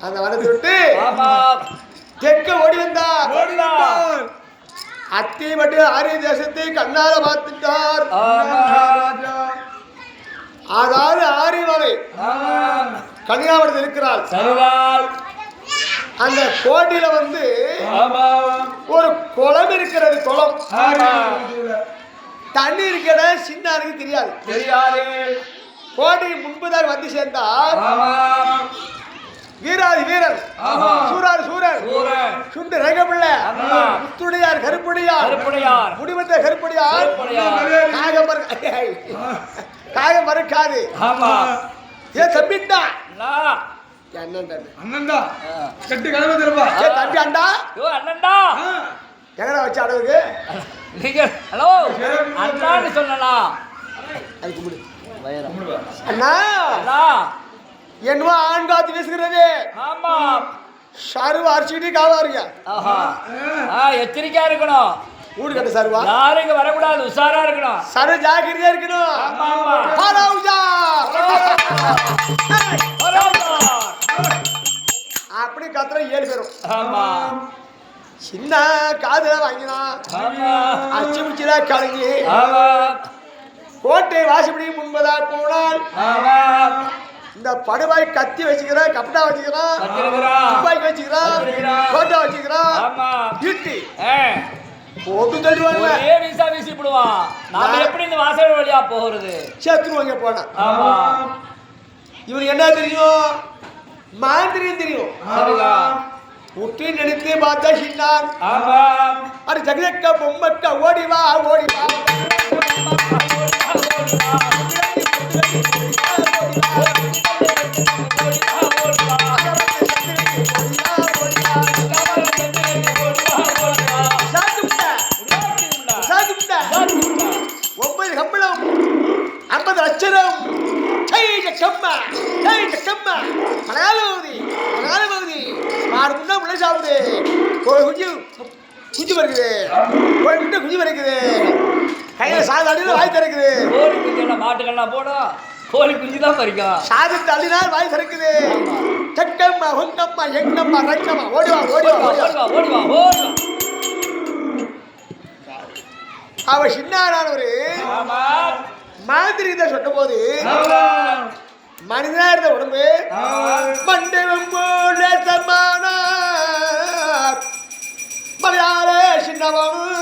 அந்த வனத்தை விட்டு தெற்க ஓடி வந்தார். அத்தி மட்டும் 6 தேசத்தை கண்ணால பார்த்துட்டார். அதாவது 6 வரை கன்னியாகுமரியில் இருக்கிறார். அந்த கோட்டையில வந்து ஒரு குளம் இருக்கிறது. குளம் தண்ணி இருக்கிற சின்னாருக்கு தெரியாது. கோட்டைக்கு முன்பதாக வந்து சேர்ந்தார் வீராதி வீரன் சூரார் சூரன் சுண்டு ரங்கப்பிள்ளை முத்துடையார் கருப்படியார் முடிவந்த கருப்படியார் காகம் மறுக்காது. ஏன் தம்பிட்டா அண்ணன்டா கட்டு கதவு திறப்பா. ஏ தம்பி அண்டா அண்ணன்டா எங்கடா வச்சு அடவுக்கு நீங்க ஹலோ அண்ணான்னு சொல்லலாம். அதுக்கு முடி அண்ணா என்னவோ ஆண் காத்து வீசுகிறது. ஆமா ஷாரு அரிச்சுக்கிட்டு காவாருங்க. எச்சரிக்கையா இருக்கணும். ஊடு கட்ட சருவா யாரும் இங்க வரக்கூடாது, உஷாரா இருக்கணும். சரு ஜாக்கிரதையா இருக்கணும். ஆமா, ஆமா. ஹலோ உஷார். அப்படி கத்துற 7 பேரும். ஆமா, சின்ன காதுல வாங்கினா ஆமா, அச்சு முச்சில கலங்கி ஆமா, கோட்டை வாசிப்படி முன்பதா போனால் ஆமா. இந்த படுவாய் கத்தி வச்சுக்கிறான், கப்பட்டா வச்சுக்கிறான், வச்சிருக்கிறான். துப்பாக்கி வச்சுக்கிறான், வச்சிருக்கிறான். கோட்டை வச்சுக்கிறான், ஆமா. ஈட்டி ஏ, போட்டு தள்ளுவாங்க. ஒரே வீசா வீசி விடுவான். நாம எப்படி இந்த வாசல் வழியா போகிறது? சேர்த்துருவாங்க போனா. ஆமா, இவனுக்கு என்ன தெரியும்? மாந்திரியம் தெரியும். சரிதான். உற்றி நினைத்து பார்த்தா சின்னான். ஆமா, அது ஜெகதக்க பொம்மக்க ஓடி வா ஓடி வா. ஒன்பது கம்பளம் 50 லட்சம். முன்ன சாப்பிடு. குஞ்சு பறிக்குது, குஞ்சு பறிக்குது, கையில சாதம் அடியில் வாய் திறக்குது. கோழி குஞ்செல்லாம் மாட்டுக்கெல்லாம் போடும், கோழி குஞ்சு தான் பறிக்கும். சாதத்தை அள்ளினால் வாய் திறக்குது. சக்கம்மா ஹொங்கம்மா எங்கம்மா ரங்கம்மா ஓடிவா ஓடிவா ஓடிவா. ஓடிவா ஓடிவா. அவ சின்னானவரு ஆமா, மாதிரி இதை சொன்ன போது மனிதனா இருந்த உடம்பு மண்டபம் போல சமான மலையாள சின்னவனு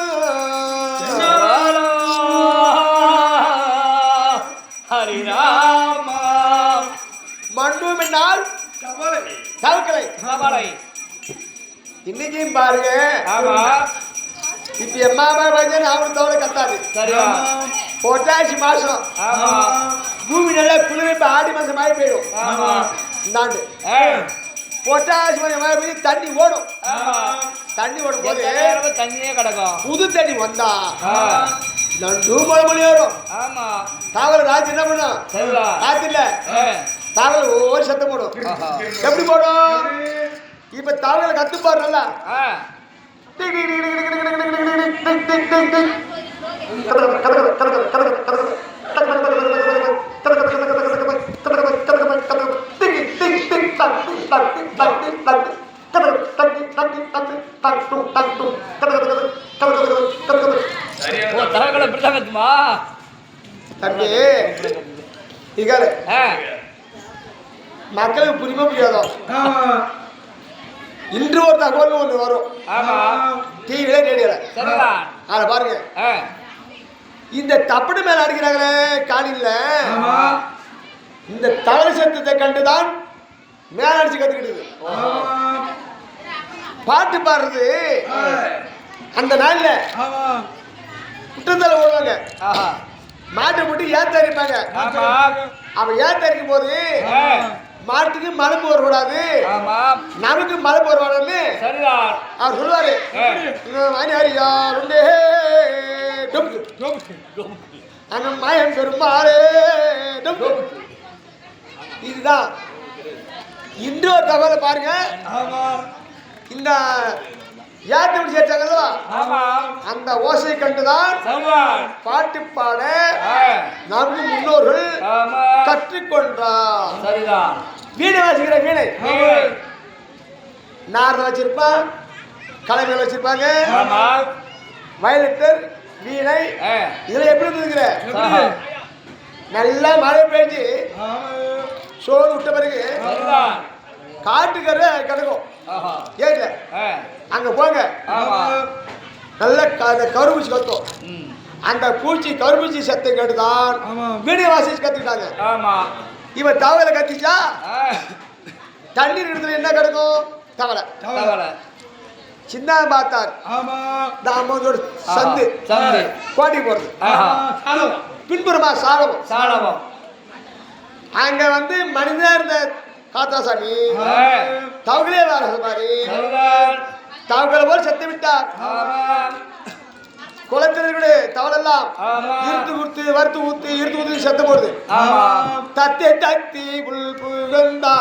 ஹரிராமா. மண்டும் என்னால் தவக்கலை. இன்னைக்கும் பாருங்க. ஆமா, இப்ப எம்மா பஞ்சன் அவனு தவளை கத்தாது. சரியா. பொட்டாசி மாசம் ஆமா, பூமி நல்லா குளிர். இப்ப ஆடி மாசம் மாதிரி போயிடும். ஆமா. இந்தாண்டு ஏய், பொட்டாசி மாசம் மாதிரி போய் தண்ணி ஓடும். ஆமா. தண்ணி ஓடும் போது எத்தனை நேரம் தண்ணியே கிடக்கும். புது தண்ணி வந்தா ஆ, நண்டு மொழி வரும். ஆமா, தாவல் ராத்திரி என்ன பண்ணும்? சரிடா. ராத்திரில ஏய், தாவல் ஒரு சத்தம் போடும். ஆஹா. எப்படி போடும்? இப்ப தாவல கத்துப்பாரு நல்லா. ஆ, ஓ, தகவலை இப்படிதான் கத்துமா? தம்பி இகால ஆ, மக்களுக்கு புரியுமா புரியாதோ? இன்று ஒரு தகவல் ஒன்று வரும். ஆமா, டிவில ரேடியோல. சரிடா. அத பாருங்க. ஆ, இந்த தப்படு மேல அடிக்கிறாங்களே காலில, ஆமா. இந்த தவறு சத்தத்தை கண்டுதான் மேல அடிச்சு கத்துக்கிட்டு பாட்டு பாடுறது. அந்த நாள்ல குற்றத்தால ஓடுவாங்க. ஆஹா. மாட்டை போட்டு ஏத்த அரிப்பாங்க. ஆமா. அவன் ஏத்த அரிக்கும் போது ஆ, மாட்டுக்கு மலப்பு வரக்கூடாது, ஆமா. நமக்கு மலப்பு வரக்கூடாதுன்னு சரிடா. அவர் சொல்லுவாரு. ஆ. மாயம் பெருமாளே. இதுதான் இன்று ஒரு தகவலை பாருங்க. இந்த யார்கிட்ட இப்படி சேர்த்தாங்களோ ஆமா. அந்த ஓசை கண்டுதான் சரிடா. பாட்டு பாட ஆ, நமக்கு முன்னோர்கள் ஆமா. கற்றுக்கொண்டார். சரிடா. வீணை வாசிக்கிற வீணை ஏய், நாரத வச்சிருப்பான், கலைஞர் வச்சிருப்பாங்க, ஆமா. வயலட்டர், வீணை. ஆ, இதுல எப்படி இருந்துங்கிற ஆஹா. நல்லா மழை பெஞ்சு சோறு விட்ட பிறகு சரிடா. காட்டுக்கற கிடக்கும். ஆஹா. ஏன்ல ஆ, அங்க போங்க. ஆமா. நல்ல கரும்பூச்சி கத்தும். ம், அந்த பூச்சி கரும்பூச்சி சத்தம் கேட்டுதான் வீணை வாசிச்சு கத்துக்கிட்டாங்க. ஆமா. இவன் தவளை கத்திச்சா ஆ, தண்ணீர் இடத்துல என்ன கிடக்கும்? தவளை. தகவலை. சின்ன பார்த்தார் தாமோதோட சந்து சந்து. கோடி போறது. ஆஹா. பின்புறமா சாலமும். சாலவம். அங்க வந்து மனிதா இருந்த காத்தாசாமி ஆ, தவகளே வேற மாதிரி சரிடா. தவகளை போல் செத்து விட்டார். ஆமா. குளத்தினர்களே தவளெல்லாம் ஆமா. இருத்து குடுத்து வறுத்து ஊத்து இருத்து ஊத்து செத்து போடுது. ஆமா. தத்தி தத்தி புல் புகழ்ந்தா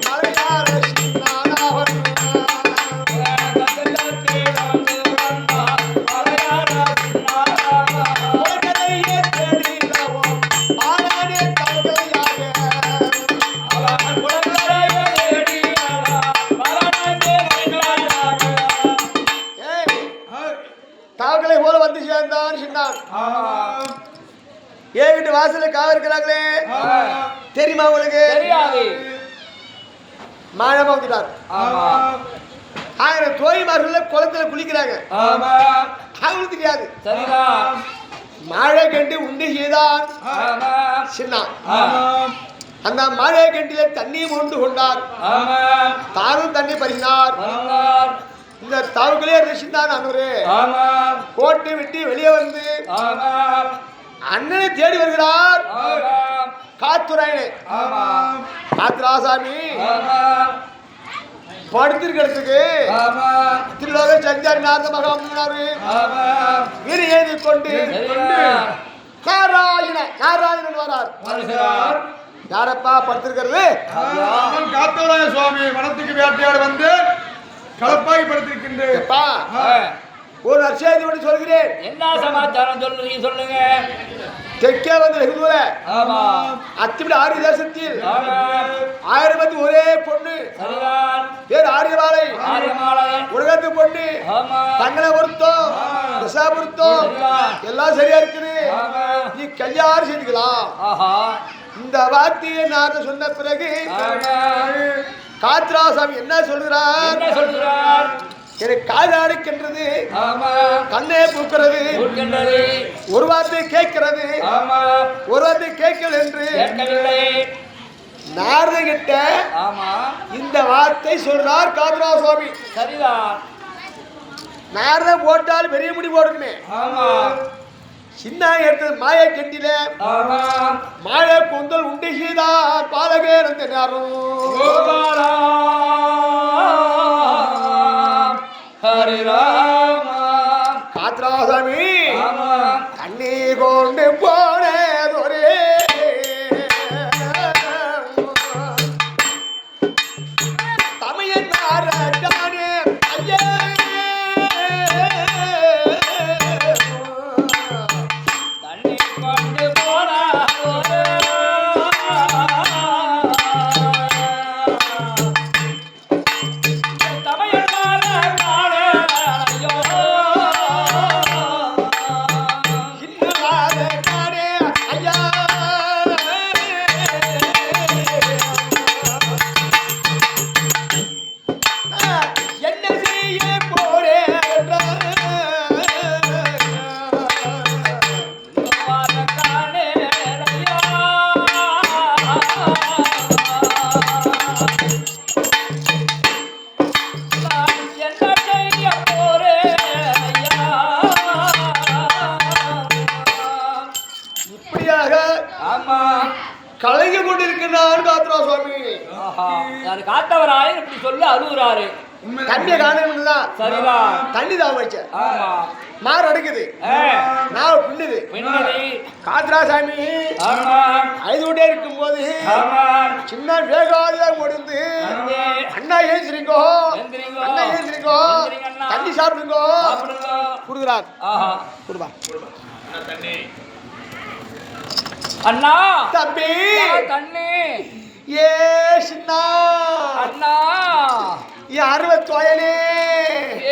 மலையாள சின்னானவன். ஒன்று சேர்ந்தான் சின்னான். ஏன் வீட்டு வாசல்ல காவ இருக்கிறாங்களே தெரியுமா உங்களுக்கு? தெரியாது. மாயமா வந்துட்டார். ஆயிரம் தோழிமார்கள் குளத்துல குளிக்கிறாங்க. அவங்களுக்கு தெரியாது. மழை கண்டு உண்டு செய்தான் சின்னான். அந்த மழை கண்டில தண்ணி மொண்டு கொண்டார். தானும் தண்ணி பருகினார். இந்த தாவுக்குள்ளே ரசிந்தான் அன்னூரு கோட்டை விட்டு வெளியே வந்து அண்ணனை தேடி வருகிறார். காத்துராயனே காத்துராசாமி படுத்திருக்கிறதுக்கு திருலோக சஞ்சாரி நாரத மகாமுனாரு வீர ஏந்தி கொண்டு நாராயணன் வரார். யாரப்பா படுத்திருக்கிறது? காத்தவராய சுவாமி வனத்துக்கு வேட்டையாடு வந்து களப்பாகி படுத்திருக்கின்றேன். ஒரு அர்ச்சேதி ஒன்று சொல்கிறேன். என்ன சமாச்சாரம் சொல்றீங்க? சொல்லுங்க. தெற்கே வந்து வெகு தூர அத்திவிட ஆரிய தேசத்தில் 1000 ஒரே பொண்ணு பேர் ஆரியமாலை. உலகத்து பொண்ணு தங்கனை பொருத்தம் திசா பொருத்தம் எல்லாம் சரியா இருக்குது. நீ கல்யாணம் செஞ்சுக்கலாம். இந்த வார்த்தையை நான் சொன்ன பிறகு காத்ராசாமி என்ன சொல்கிறார்? எனக்கு காதாடுக்கின்றது, கண்ணே பூக்கிறது, ஒரு வார்த்தை கேட்கிறது, ஒரு வார்த்தை கேட்கல என்று நாரத கிட்ட இந்த வார்த்தை சொல்றார் காதுரா சுவாமி. சரிதான். நாரத போட்டால் பெரிய முடி போடுமே. சின்ன எடுத்தது மாய கெட்டில மாய கூந்தல் உண்டு செய்தார் பாலகேர் அந்த நேரம். காத்ராசாமி கண்ணி கொண்டு போனதொரே தமிழன் நாராயணே ஐயே தண்ணி கொண்டு போனதொரே கலங்கி கொண்டிருக்கிறான் காத்ரா சுவாமி. காத்தவராயன் இப்படி சொல்லி அழுகுறாரு. தண்ணியை காணணும்ல. சரிதான். தண்ணி தான் வச்ச மாறு அடைக்குது, நான் பின்னுது. காத்ராசாமி அழுதுகிட்டே இருக்கும் போது சின்ன வேகாதியா முடிந்து அண்ணா ஏந்திரிங்கோ, அண்ணா ஏந்திரிங்கோ, தண்ணி சாப்பிடுங்கோ கொடுக்குறார். கொடுப்பா தண்ணி. அண்ணா தம்பி தண்ணி. ஏ சின்ன அண்ணா அறுபத்தோயனே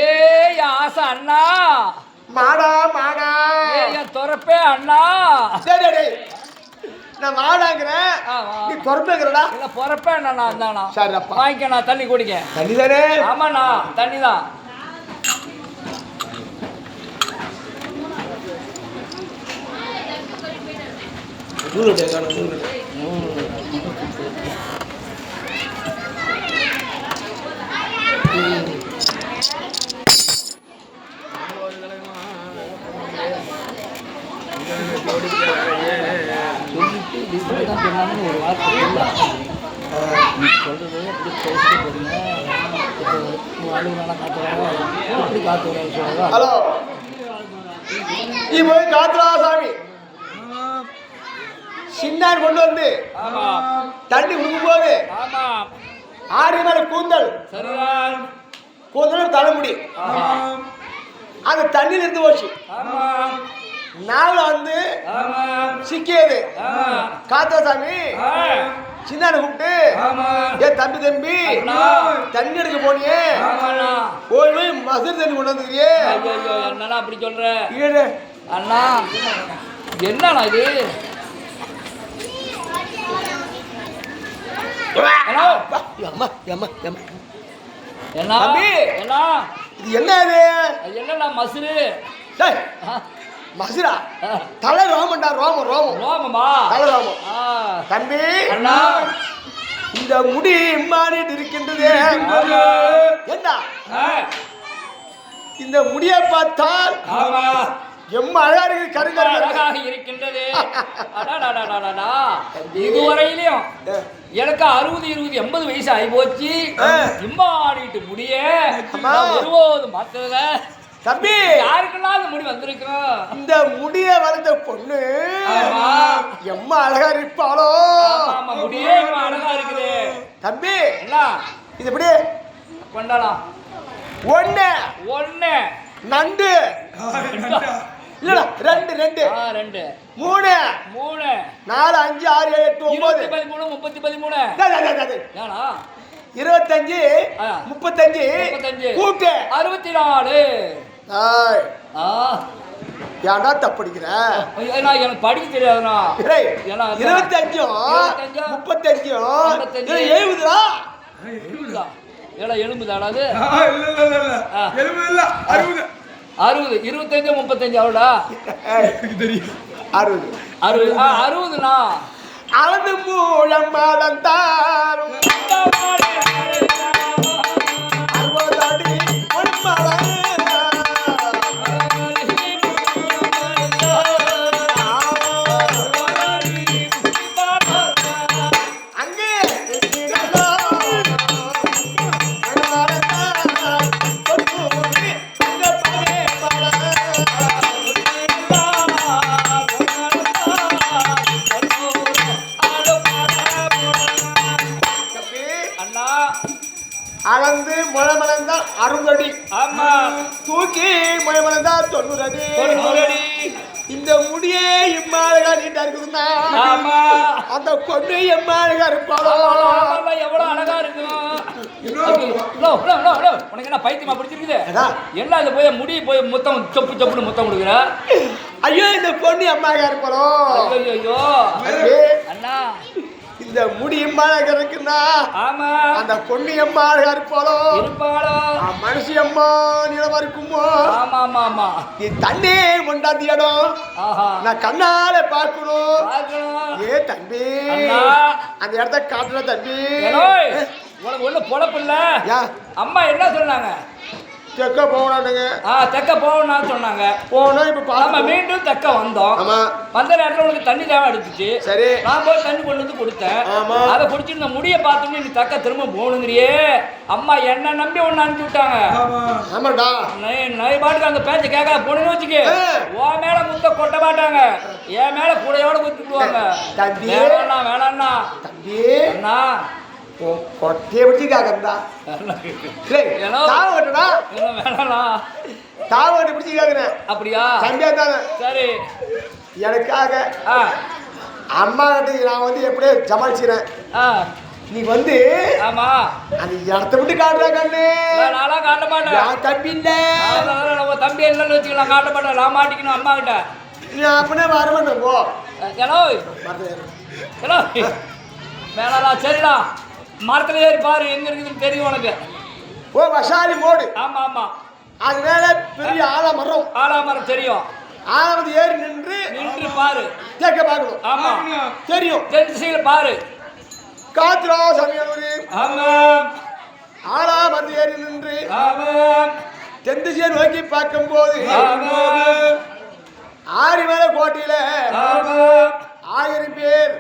ஏ ஆசை அண்ணா மாடா மாடா என் துறப்பே அண்ணா. நான் மாடாங்கிறேன், நீ துறப்பேங்கிறடா. இல்ல பொறப்பே அண்ணா இருந்தாண்ணா. சரிப்பா வாங்கிக்கண்ணா தண்ணி குடிக்க. தண்ணி தானே? ஆமாண்ணா தண்ணி தான். ஒரு வார்த்தை சொல்றது எப்படி பேசிட்டு போறீங்க? எப்படி காத்து வர? ஹலோ நீ போய் காத்ராசாமி சின்னான் கொண்டு வந்து தண்ணி குடுக்கும் போது ஆரியமான கூந்தல் கூந்தல் தலைமுடி அந்த தண்ணியில் இருந்து போச்சு. நாள் வந்து சிக்கியது. காத்ராசாமி சின்ன கூப்பிட்டு ஆமா ஏ தம்பி தண்ணி எடுக்க போனியே போய் மசூர் தண்ணி கொண்டு வந்துக்கிறியே என்னன்னா அப்படி சொல்ற ஈடு அண்ணா என்னண்ணா இது அம்மா அம்மா அம்மா என்ன தம்பி. என்ன இது என்ன இது என்னண்ணா மசுரு டேய் மசுரா தலை ரோமண்டா ரோமம் ரோமம் ரோமமா தலை ரோமம் ஆ தம்பி அண்ணா இந்த முடி இம்மானிட்டு இருக்கின்றது என்ன இந்த முடியை பார்த்தால் ஆமா எம்மா அழகா இருக்கு கருங்கரு அழகாக இருக்கின்றது இதுவரையிலையும் எனக்கு 60 20 80 வயசு ஆகி போச்சு இம்மாடிட்டு முடிய ஒருபோது மாத்தல தம்பி யாருக்கெல்லாம் அந்த முடி வந்திருக்கும் இந்த முடிய வளர்ந்த பொண்ணு எம்மா அழகா இருப்பாளோ முடியே அழகா இருக்குது தம்பி என்ன இது எப்படி கொண்டாடலாம் ஒண்ணு ஒண்ணு நண்டு இல்ல ரெண்டு ரெண்டு ரெண்டு மூணு மூணு 4 5 6 7 8 9 13 ஏனா 25 35 கூட்டு 64 ஏன்டா தப்படிக்கிற எனக்கு படிக்க தெரியாதுண்ணா 25 35 எழுபதுடா ஏடா எலும்புதாடா அது எலும்பு இல்ல 60 25 35 அவ்வளோடா 60 60ண்ணா அளந்து மூலம் மாதம் தாரும் 60 அடி பொன்மரம் அங்கே அளந்து முழமலந்தா 60 அடி ஆமா தூக்கி முழமலந்தா 90 அடி இந்த முடியே இம்மாழகா நீட்டா இருக்குதுன்னா ஆமா அந்த பொண்ணு எம்மாழகா இருப்பாளோ எவ்வளவு அழகா இருக்கும் உனக்கு என்ன பைத்தியமா பிடிச்சிருக்குது என்ன இது போய் முடி போய் முத்தம் சொப்பு சொப்புன்னு முத்தம் கொடுக்குற ஐயோ இந்த பொண்ணு அம்மாழகா இருப்பாளோ ஐயோ அண்ணா இந்த முடி எம்மாழகா இருக்குன்னா ஆமா அந்த பொண்ணு எம்மாழகா இருப்பாளோ மனுஷி அம்மா நிலவா இருக்குமோ ஆமா ஆமா ஆமா நீ தண்ணி கொண்டாந்த இடம் நான் கண்ணால பார்க்கணும் ஏ தம்பி அந்த இடத்த காட்டுற தம்பி உனக்கு ஒண்ணு பொழப்பு இல்ல அம்மா என்ன சொன்னாங்க தெக்க போகணுங்க தெக்க போகணும்னு சொன்னாங்க போனோம் இப்ப நம்ம மீண்டும் தெக்க வந்தோம் வந்த நேரத்தில் உனக்கு தண்ணி தேவை எடுத்துச்சு சரி நான் போய் தண்ணி கொண்டு வந்து கொடுத்தேன் அதை குடிச்சு இந்த முடிய பார்த்தோம்னு நீ தெக்க திரும்ப போகணுங்கிறியே அம்மா என்ன நம்பி ஒன்னு அனுப்பிச்சு விட்டாங்க ஆமாடா நான் பாட்டுக்கு அந்த பேச்சை கேட்க போனேன்னு வச்சுக்க உன் மேல முத்த கொட்ட மாட்டாங்க என் மேல கூடையோட குத்திடுவாங்க வேணாண்ணா வேணாண்ணா தம்பி அண்ணா கொட்டையை வச்சு கேட்கறா தாவட்டா வேணாண்ணா தாவட்டை பிடிச்சி கேட்கிறேன் அப்படியா தம்பியா தானே சரி எனக்காக அம்மா கிட்ட நான் வந்து எப்படியே சமாளிச்சுக்கிறேன் நீ வந்து ஆமா அந்த இடத்த விட்டு காட்டுறா கண்ணு நான்லாம் காட்ட மாட்டேன் தம்பி இல்ல தம்பி இல்லைன்னு வச்சுக்கலாம் காட்ட மாட்டேன் நான் மாட்டிக்கணும் அம்மா கிட்ட நீ அப்படியே வர மாட்டேன் போ ஹலோ ஹலோ வேணாடா சரிடா மரத்துல ஏறி பாரு எங்க இருக்குதுன்னு தெரியும் உனக்கு ஓ வசாலி மோடு ஆமா ஆமா அது மேல பெரிய ஆலமரம் ஆலமரம் தெரியும் ஆலமரத்து ஏறி நின்று பாரு கேட்க பார்க்கணும் ஆமா தெரியும் தெரிஞ்சு பாரு காத்துரா சமயம் ஆமா ஆலாமரத்து ஏறி நின்று ஆமா தென்திசையை நோக்கி பார்க்கும் போது ஆரிமல கோட்டையில 1000 பேர்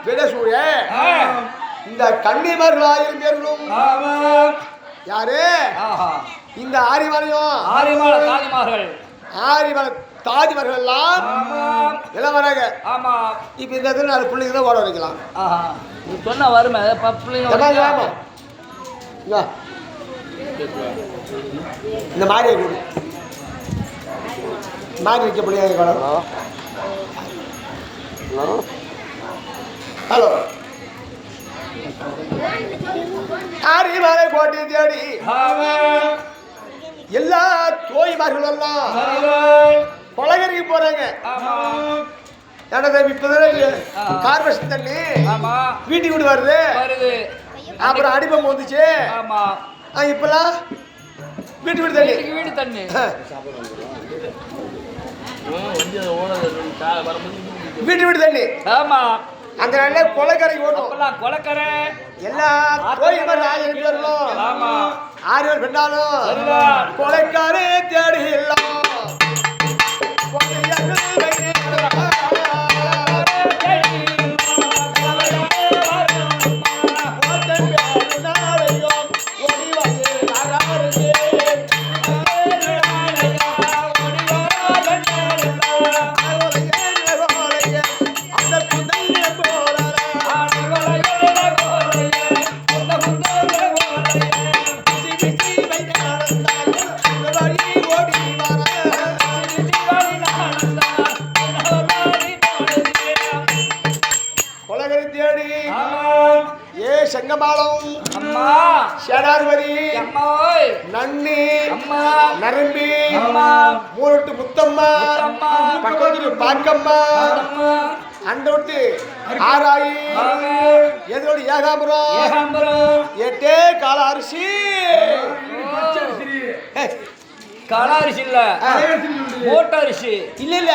விடசூழ இந்த கன்னிமார்கள் 1000 பேர்களும் யாரு இந்த ஆரிமல தாதிமார்கள் எல்லாம் எல்லாம் வராங்க இப்ப இந்த இடத்துல 4 பிள்ளைங்க தான் ஓட வைக்கலாம் சொன்ன வருமே பிள்ளைங்க இந்த மாதிரி வைக்க பிள்ளைங்க ஹலோ ஆரியமலை கோட்டை தேடி எல்லா தோய்மார்கள் எல்லாம் கொலகரிக்கு போறாங்க. கார்பரேஷன் தண்ணி வீட்டுக்கு வீடு வருது. அப்புறம் அடிப்பம் வந்துச்சு. இப்பெல்லாம் வீட்டு வீடு தண்ணி வீடு தண்ணி வீட்டு வீடு தண்ணி. ஆமா அந்த நாள்ல கொலக்கரை ஓடும். கொலக்கரை எல்லா தோய்மார்கள் 1000 பேரும். ஆமா 6 பேர் பெண்ணாலும் கொலைக்காரே தேடி எல்லாம் செங்கமாலம் அம்மா சேனாதிபதி அம்மா நன்னி அம்மா நரம்பி அம்மா மூரட்டு முத்தம்மா அம்மா பக்கத்து பாக்கம்மா அம்மா அண்டோட்டு ஆராயி எதோடு ஏகாம்பரம் எட்டே கால அரிசி கால அரிசி இல்ல மோட்ட அரிசி இல்ல இல்ல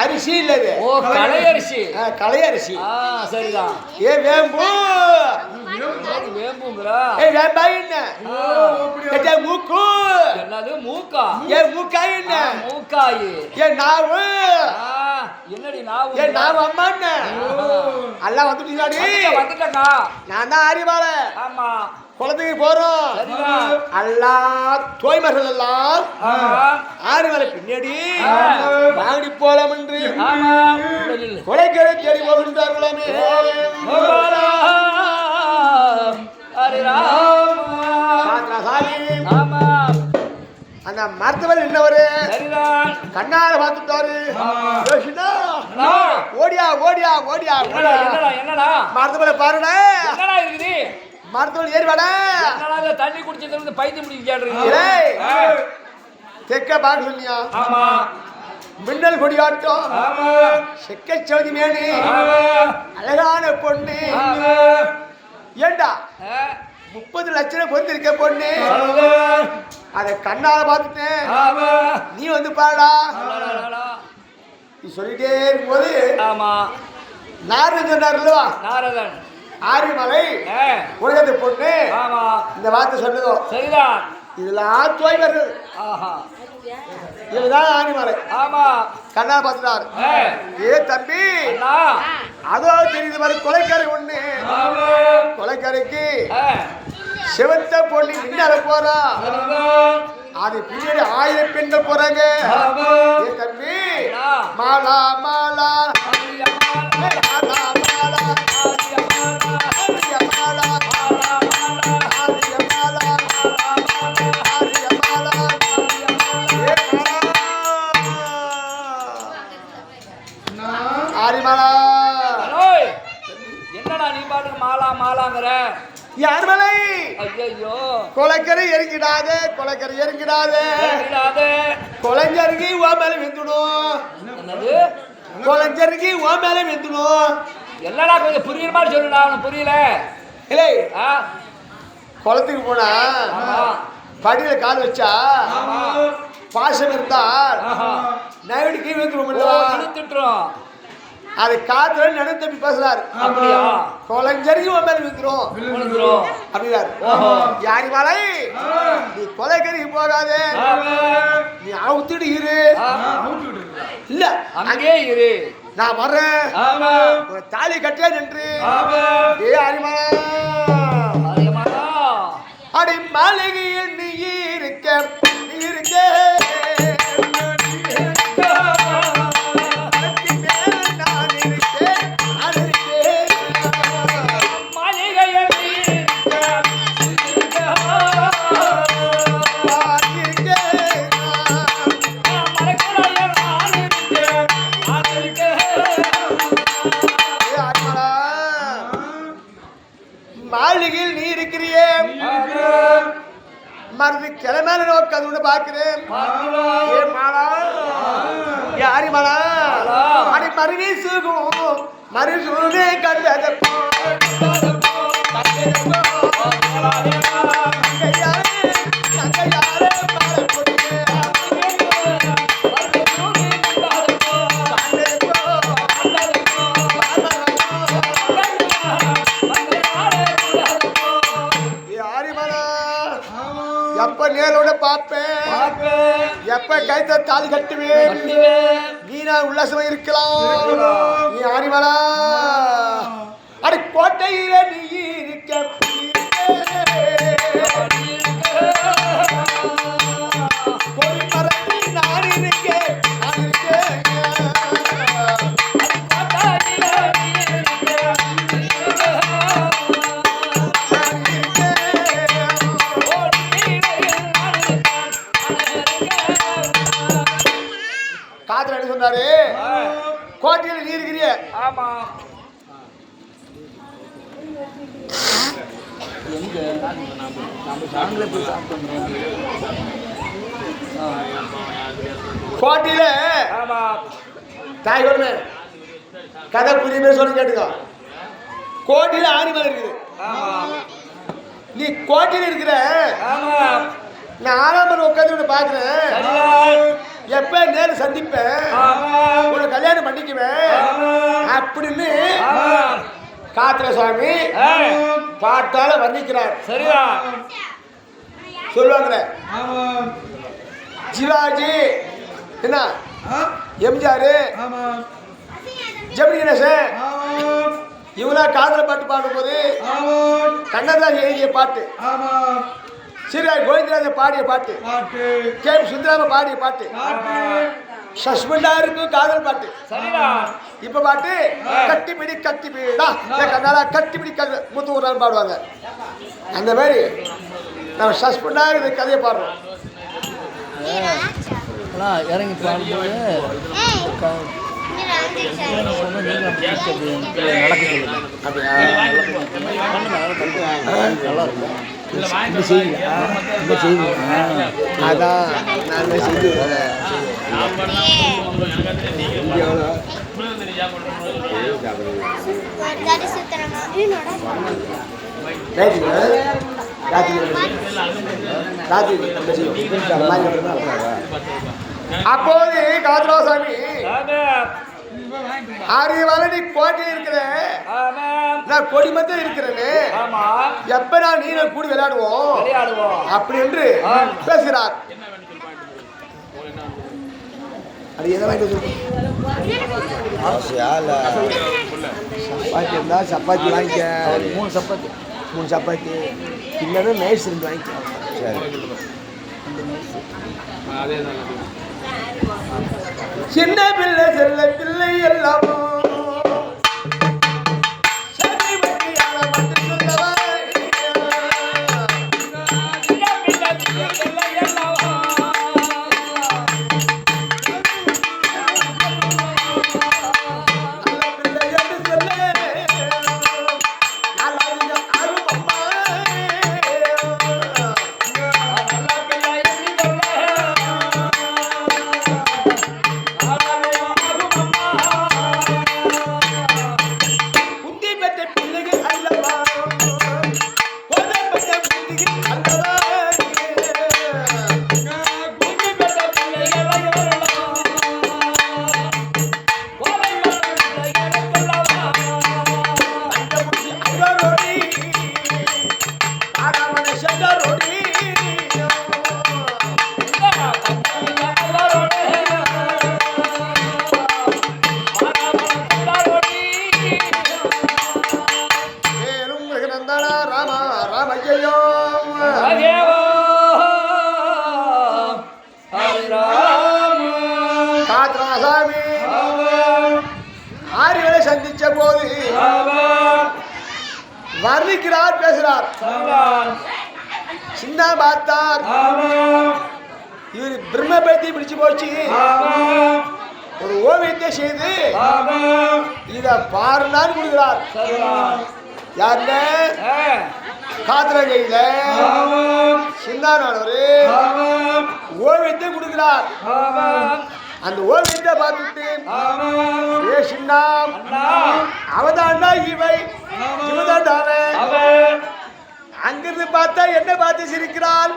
அரிசி இல்ல இது. ஓ களை அரிசி களை அரிசி. சரிதான். ஏ வேம்பு வேம்புங்கறா. ஏ வேம்பாய் என்ன ஏ மூக்கு என்னது மூக்கா. ஏ மூக்காய் என்ன மூக்காய். ஏ நாவு என்னடி நாவு. ஏ நாவு அம்மா என்ன எல்லாம் வந்துட்டீங்களாடி. வந்துட்டக்கா நான் தான் ஆரியமால. ஆமா குளத்துக்கு போறோம். எல்லா தோய்மார்கள் எல்லாம் ஆரியமாலை பின்னாடி வாங்கி போலாம் என்று கொலைக்கரை தேடி போகின்றார்களாமே. அந்த மருத்துவர் என்னவரு கண்ணால பார்த்துட்டாரு. ஓடியா ஓடியா ஓடியா மருத்துவரை பாருடா. மருத்துவர் ஏறிவாடா. தண்ணி குடிச்சது பைத்தியம் முடிக்க தெக்க பார்க்க சொன்னியா. மின்னல் கொடியாட்டம் செக்க சவுதி மேனி அழகான பொண்ணு. ஏண்டா 30 லட்சம் பொறுத்திருக்க பொண்ணு. அதை கண்ணால பார்த்துட்டேன். நீ வந்து பாடா நீ சொல்லிட்டே இருக்கும்போது நாரதன் சொன்னார்லவா நாரதன் ஆரியமலை உலகத்து பொண்ணு இந்த வார்த்தை சொன்னதோ சரிதான். இதெல்லாம் தோய்வர்கள். இதுதான் ஆரியமலை. ஆமா கண்ணா பார்த்துட்டாரு. ஏ தம்பி அதோ தெரியுது மாதிரி கொலைக்கரை ஒண்ணு. கொலைக்கரைக்கு சிவத்த பொண்ணு முன்னால போறா. அது பின்னாடி 1000 பெண்கள் போறாங்க. ஏ தம்பி மாலா மாலா மாலா மாலா என்னடா நீ பாட்டுக்கு மாலா மாலாங்கற. யார்மலை ஐயோ கொலைக்கரை இறங்கிடாதே கொலைக்கரை இறங்கிடாதே கொலைஞ்சருகி ஓ மேல வெந்துடும். என்னது கொலைஞ்சருகி ஓ மேல வெந்துடும். என்னடா கொஞ்சம் புரியுற மாதிரி சொல்லுடா. உனக்கு புரியல. இல்லை குளத்துக்கு போனா படியில கால் வச்சா பாசம் இருந்தால் நைவடி கீழ் வந்துடும். அது காத்துல நினைவு தம்பி பேசுறாரு. அப்படியா கொலைஞ்சரிக்கு மேல விழுந்துரும் அப்படின்னாரு. யாரி மலை நீ கொலைக்கறிக்கு போகாதே. நீ அவுத்துட்டு இரு. இல்ல அங்கே இரு நான் வர்றேன். தாலி கட்டியா நின்று ஏ அரிமலா அடி மாளிகையில் நீ இருக்க நீ இருக்க அது கிளமையில நோக்கது ஒன்று பார்க்கிறேன். ஏ மாலா யாரி மாலா அடி மறுவி சுகும் மறுசூனே கண்டது எப்ப நேரோட பாப்பேன் எப்ப கைத்த தாலி கட்டுவேன் நீ நான் உல்லாசமா இருக்கலாம். நீ ஆரிமலா அடி கோட்டையில நீ இருக்க நான் இருக்கேன் காதல் என்ன சொன்னாரு? கோட்டையில நீ இருக்கிறிய. ஆமா. எங்க நம்ம சாங்களே போய் சாப்பிட்டோம். கோட்டையில ஆமா. தாய் ஒண்ணு கதை புரியுமே சொல்லி கேட்டுக்கோ. கோட்டையில ஆணிமலை இருக்குது. ஆமா. நீ கோட்டையில இருக்கிற. ஆமா. நான் ஆறாமன் உட்காந்து பாக்குறேன். எப்ப நேரம் சந்திப்பேன் உனக்கு கல்யாணம் பண்ணிக்குவேன் அப்படின்னு காத்திர சுவாமி பாட்டால வர்ணிக்கிறார். சரியா சொல்லுவாங்க. சிவாஜி என்ன எம்ஜிஆர் ஜெமினி கணேசன் இவங்களா காதல பாட்டு பாடும்போது கண்ணதாசன் எழுதிய பாட்டு, சீர்காழி கோவிந்தராஜன் பாடிய பாட்டு, கே சுந்தராம பாடிய பாட்டு, சஸ்பெண்டா இருக்கும் காதல் பாட்டு. இப்ப பாட்டு கட்டிப்பிடி கட்டிப்பிடா கண்ணால கட்டிப்பிடி முத்து ஒரு நாள் பாடுவாங்க. அந்த மாதிரி நம்ம சஸ்பெண்டா இருக்கிற கதையை பாடுறோம். இறங்கி பாடும்போது அதான் நான் செய்து அப்போது காதலாசாமி ஆரிய வளடி கோட்டை இருக்கிற நான் கொடி மத்த இருக்கிறேன்னு எப்ப நான் நீ கூடி விளையாடுவோம் அப்படி என்று பேசுகிறார். அது எதை வாங்கிட்டு சப்பாத்தி இருந்தா சப்பாத்தி வாங்கிக்க. 3 சப்பாத்தி இல்லைன்னா நைஸ் இருந்து வாங்கிக்க. சின்ன பிள்ளை செல்ல பிள்ளை எல்லாமோ சந்திச்ச போது வர்ணிக்கிறார், பேசுறார். சின்ன பார்த்தார் இவர் பிரம்ம பைத்தி பிடிச்சு போச்சு. ஒரு ஓவியத்தை செய்து இத பாருனான்னு கொடுக்கிறார். யாருல காத்திரங்கையில சின்னானவரு ஓவியத்தை கொடுக்கிறார். அந்த ஓவியத்தை பார்த்துட்டு ஏ சின்னா அவதாண்டா இவதாண்டா அங்கிருந்து பார்த்தா என்ன பார்த்து சிரிக்கிறார்,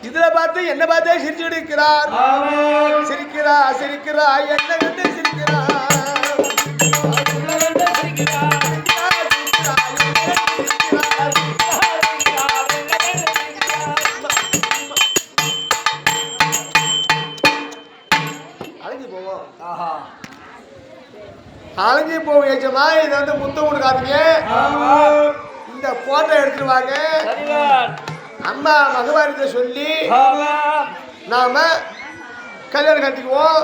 இதுல பார்த்து என்ன பார்த்தே சிரிச்சு இருக்கிறார். சிரிக்கிறா சிரிக்கிறா என்ன கண்டு சிரிக்கிறா அழைஞ்சி போவோம் ஏச்சமா. இதை வந்து முத்தம் கொடுக்காதீங்க, இந்த போட்டோ எடுத்துருவாங்க. அம்மா மகவாரிட்ட சொல்லி நாம கல்யாணம் கட்டிக்குவோம்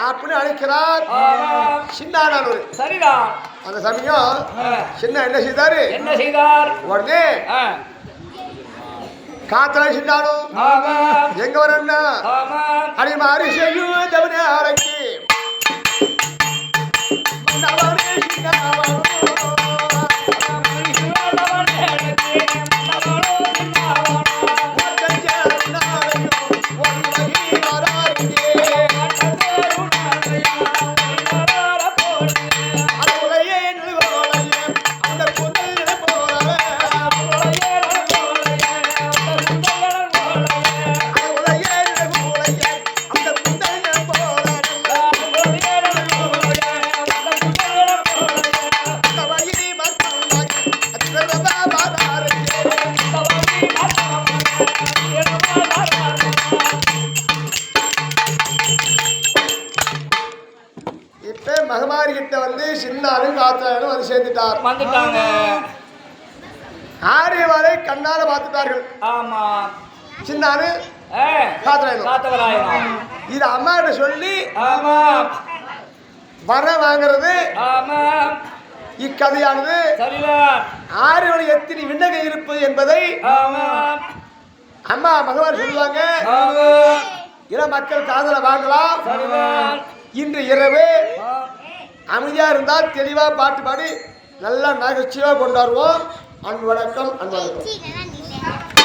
அப்படின்னு அழைக்கிறார் சின்னானவர். சரிதான். அந்த சமயம் சின்ன என்ன செய்தாரு, என்ன செய்தார்? உடனே காத்தல சின்னானோ எங்க வரன்னா அடி மாறி செய்யும் தவணை அழைச்சி மகமாரி கிட்ட வந்து சின்னாலும் காத்தாலும் வந்து சேர்ந்துட்டார். வந்துட்டாங்க. ஆரியவாரை கண்ணால பார்த்துட்டார்கள். ஆமா. சின்னானு காத்தவராயனும் இது அம்மா கிட்ட சொல்லி ஆமா வர வாங்குறது. ஆமா. இக்கதையானது ஆரியவனை எத்தனை விண்ணகை இருப்பது என்பதை அம்மா மகவாரி சொல்லுவாங்க. இள மக்கள் காதல வாங்கலாம். இன்று இரவு அமைதியா இருந்தால் தெளிவா பாட்டு பாடி நல்லா நகைச்சுவா கொண்டாடுவோம். அன்பு வணக்கம். அன்பு வணக்கம்.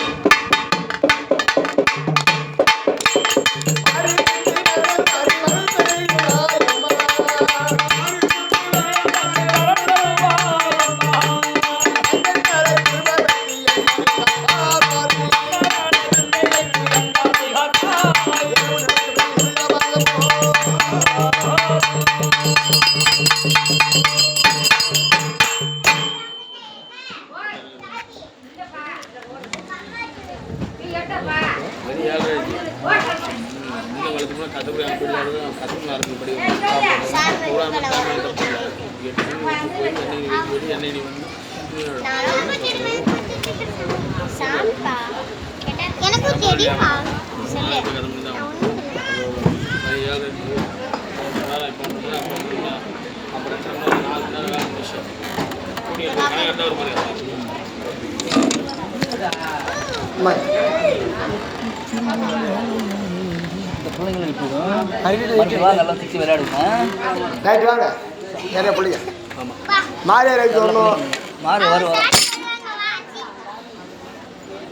நல்லா திக்கி விளையாடுங்க. ரைட் வாங்க நிறைய பிள்ளைங்க மாறியார் சொல்லணும். மாறி வரும்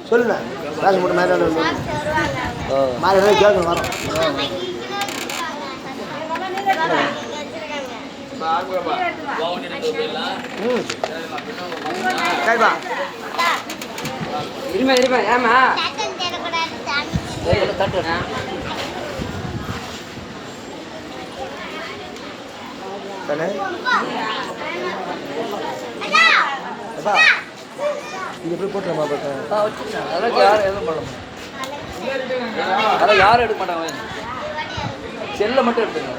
சொல்லுங்க பேச மட்டும் மாறியார் மாறியார் கேட்கணும் வரோம். சரிப்பா இருமா இருமா ஏமா தட்டு இது எப்படி போட்டுருமா அதெல்லாம் யாரும் எதுவும் பண்ண அதெல்லாம் யாரும் எடுக்க மாட்டாங்க. செல்லை மட்டும் எடுத்துங்க.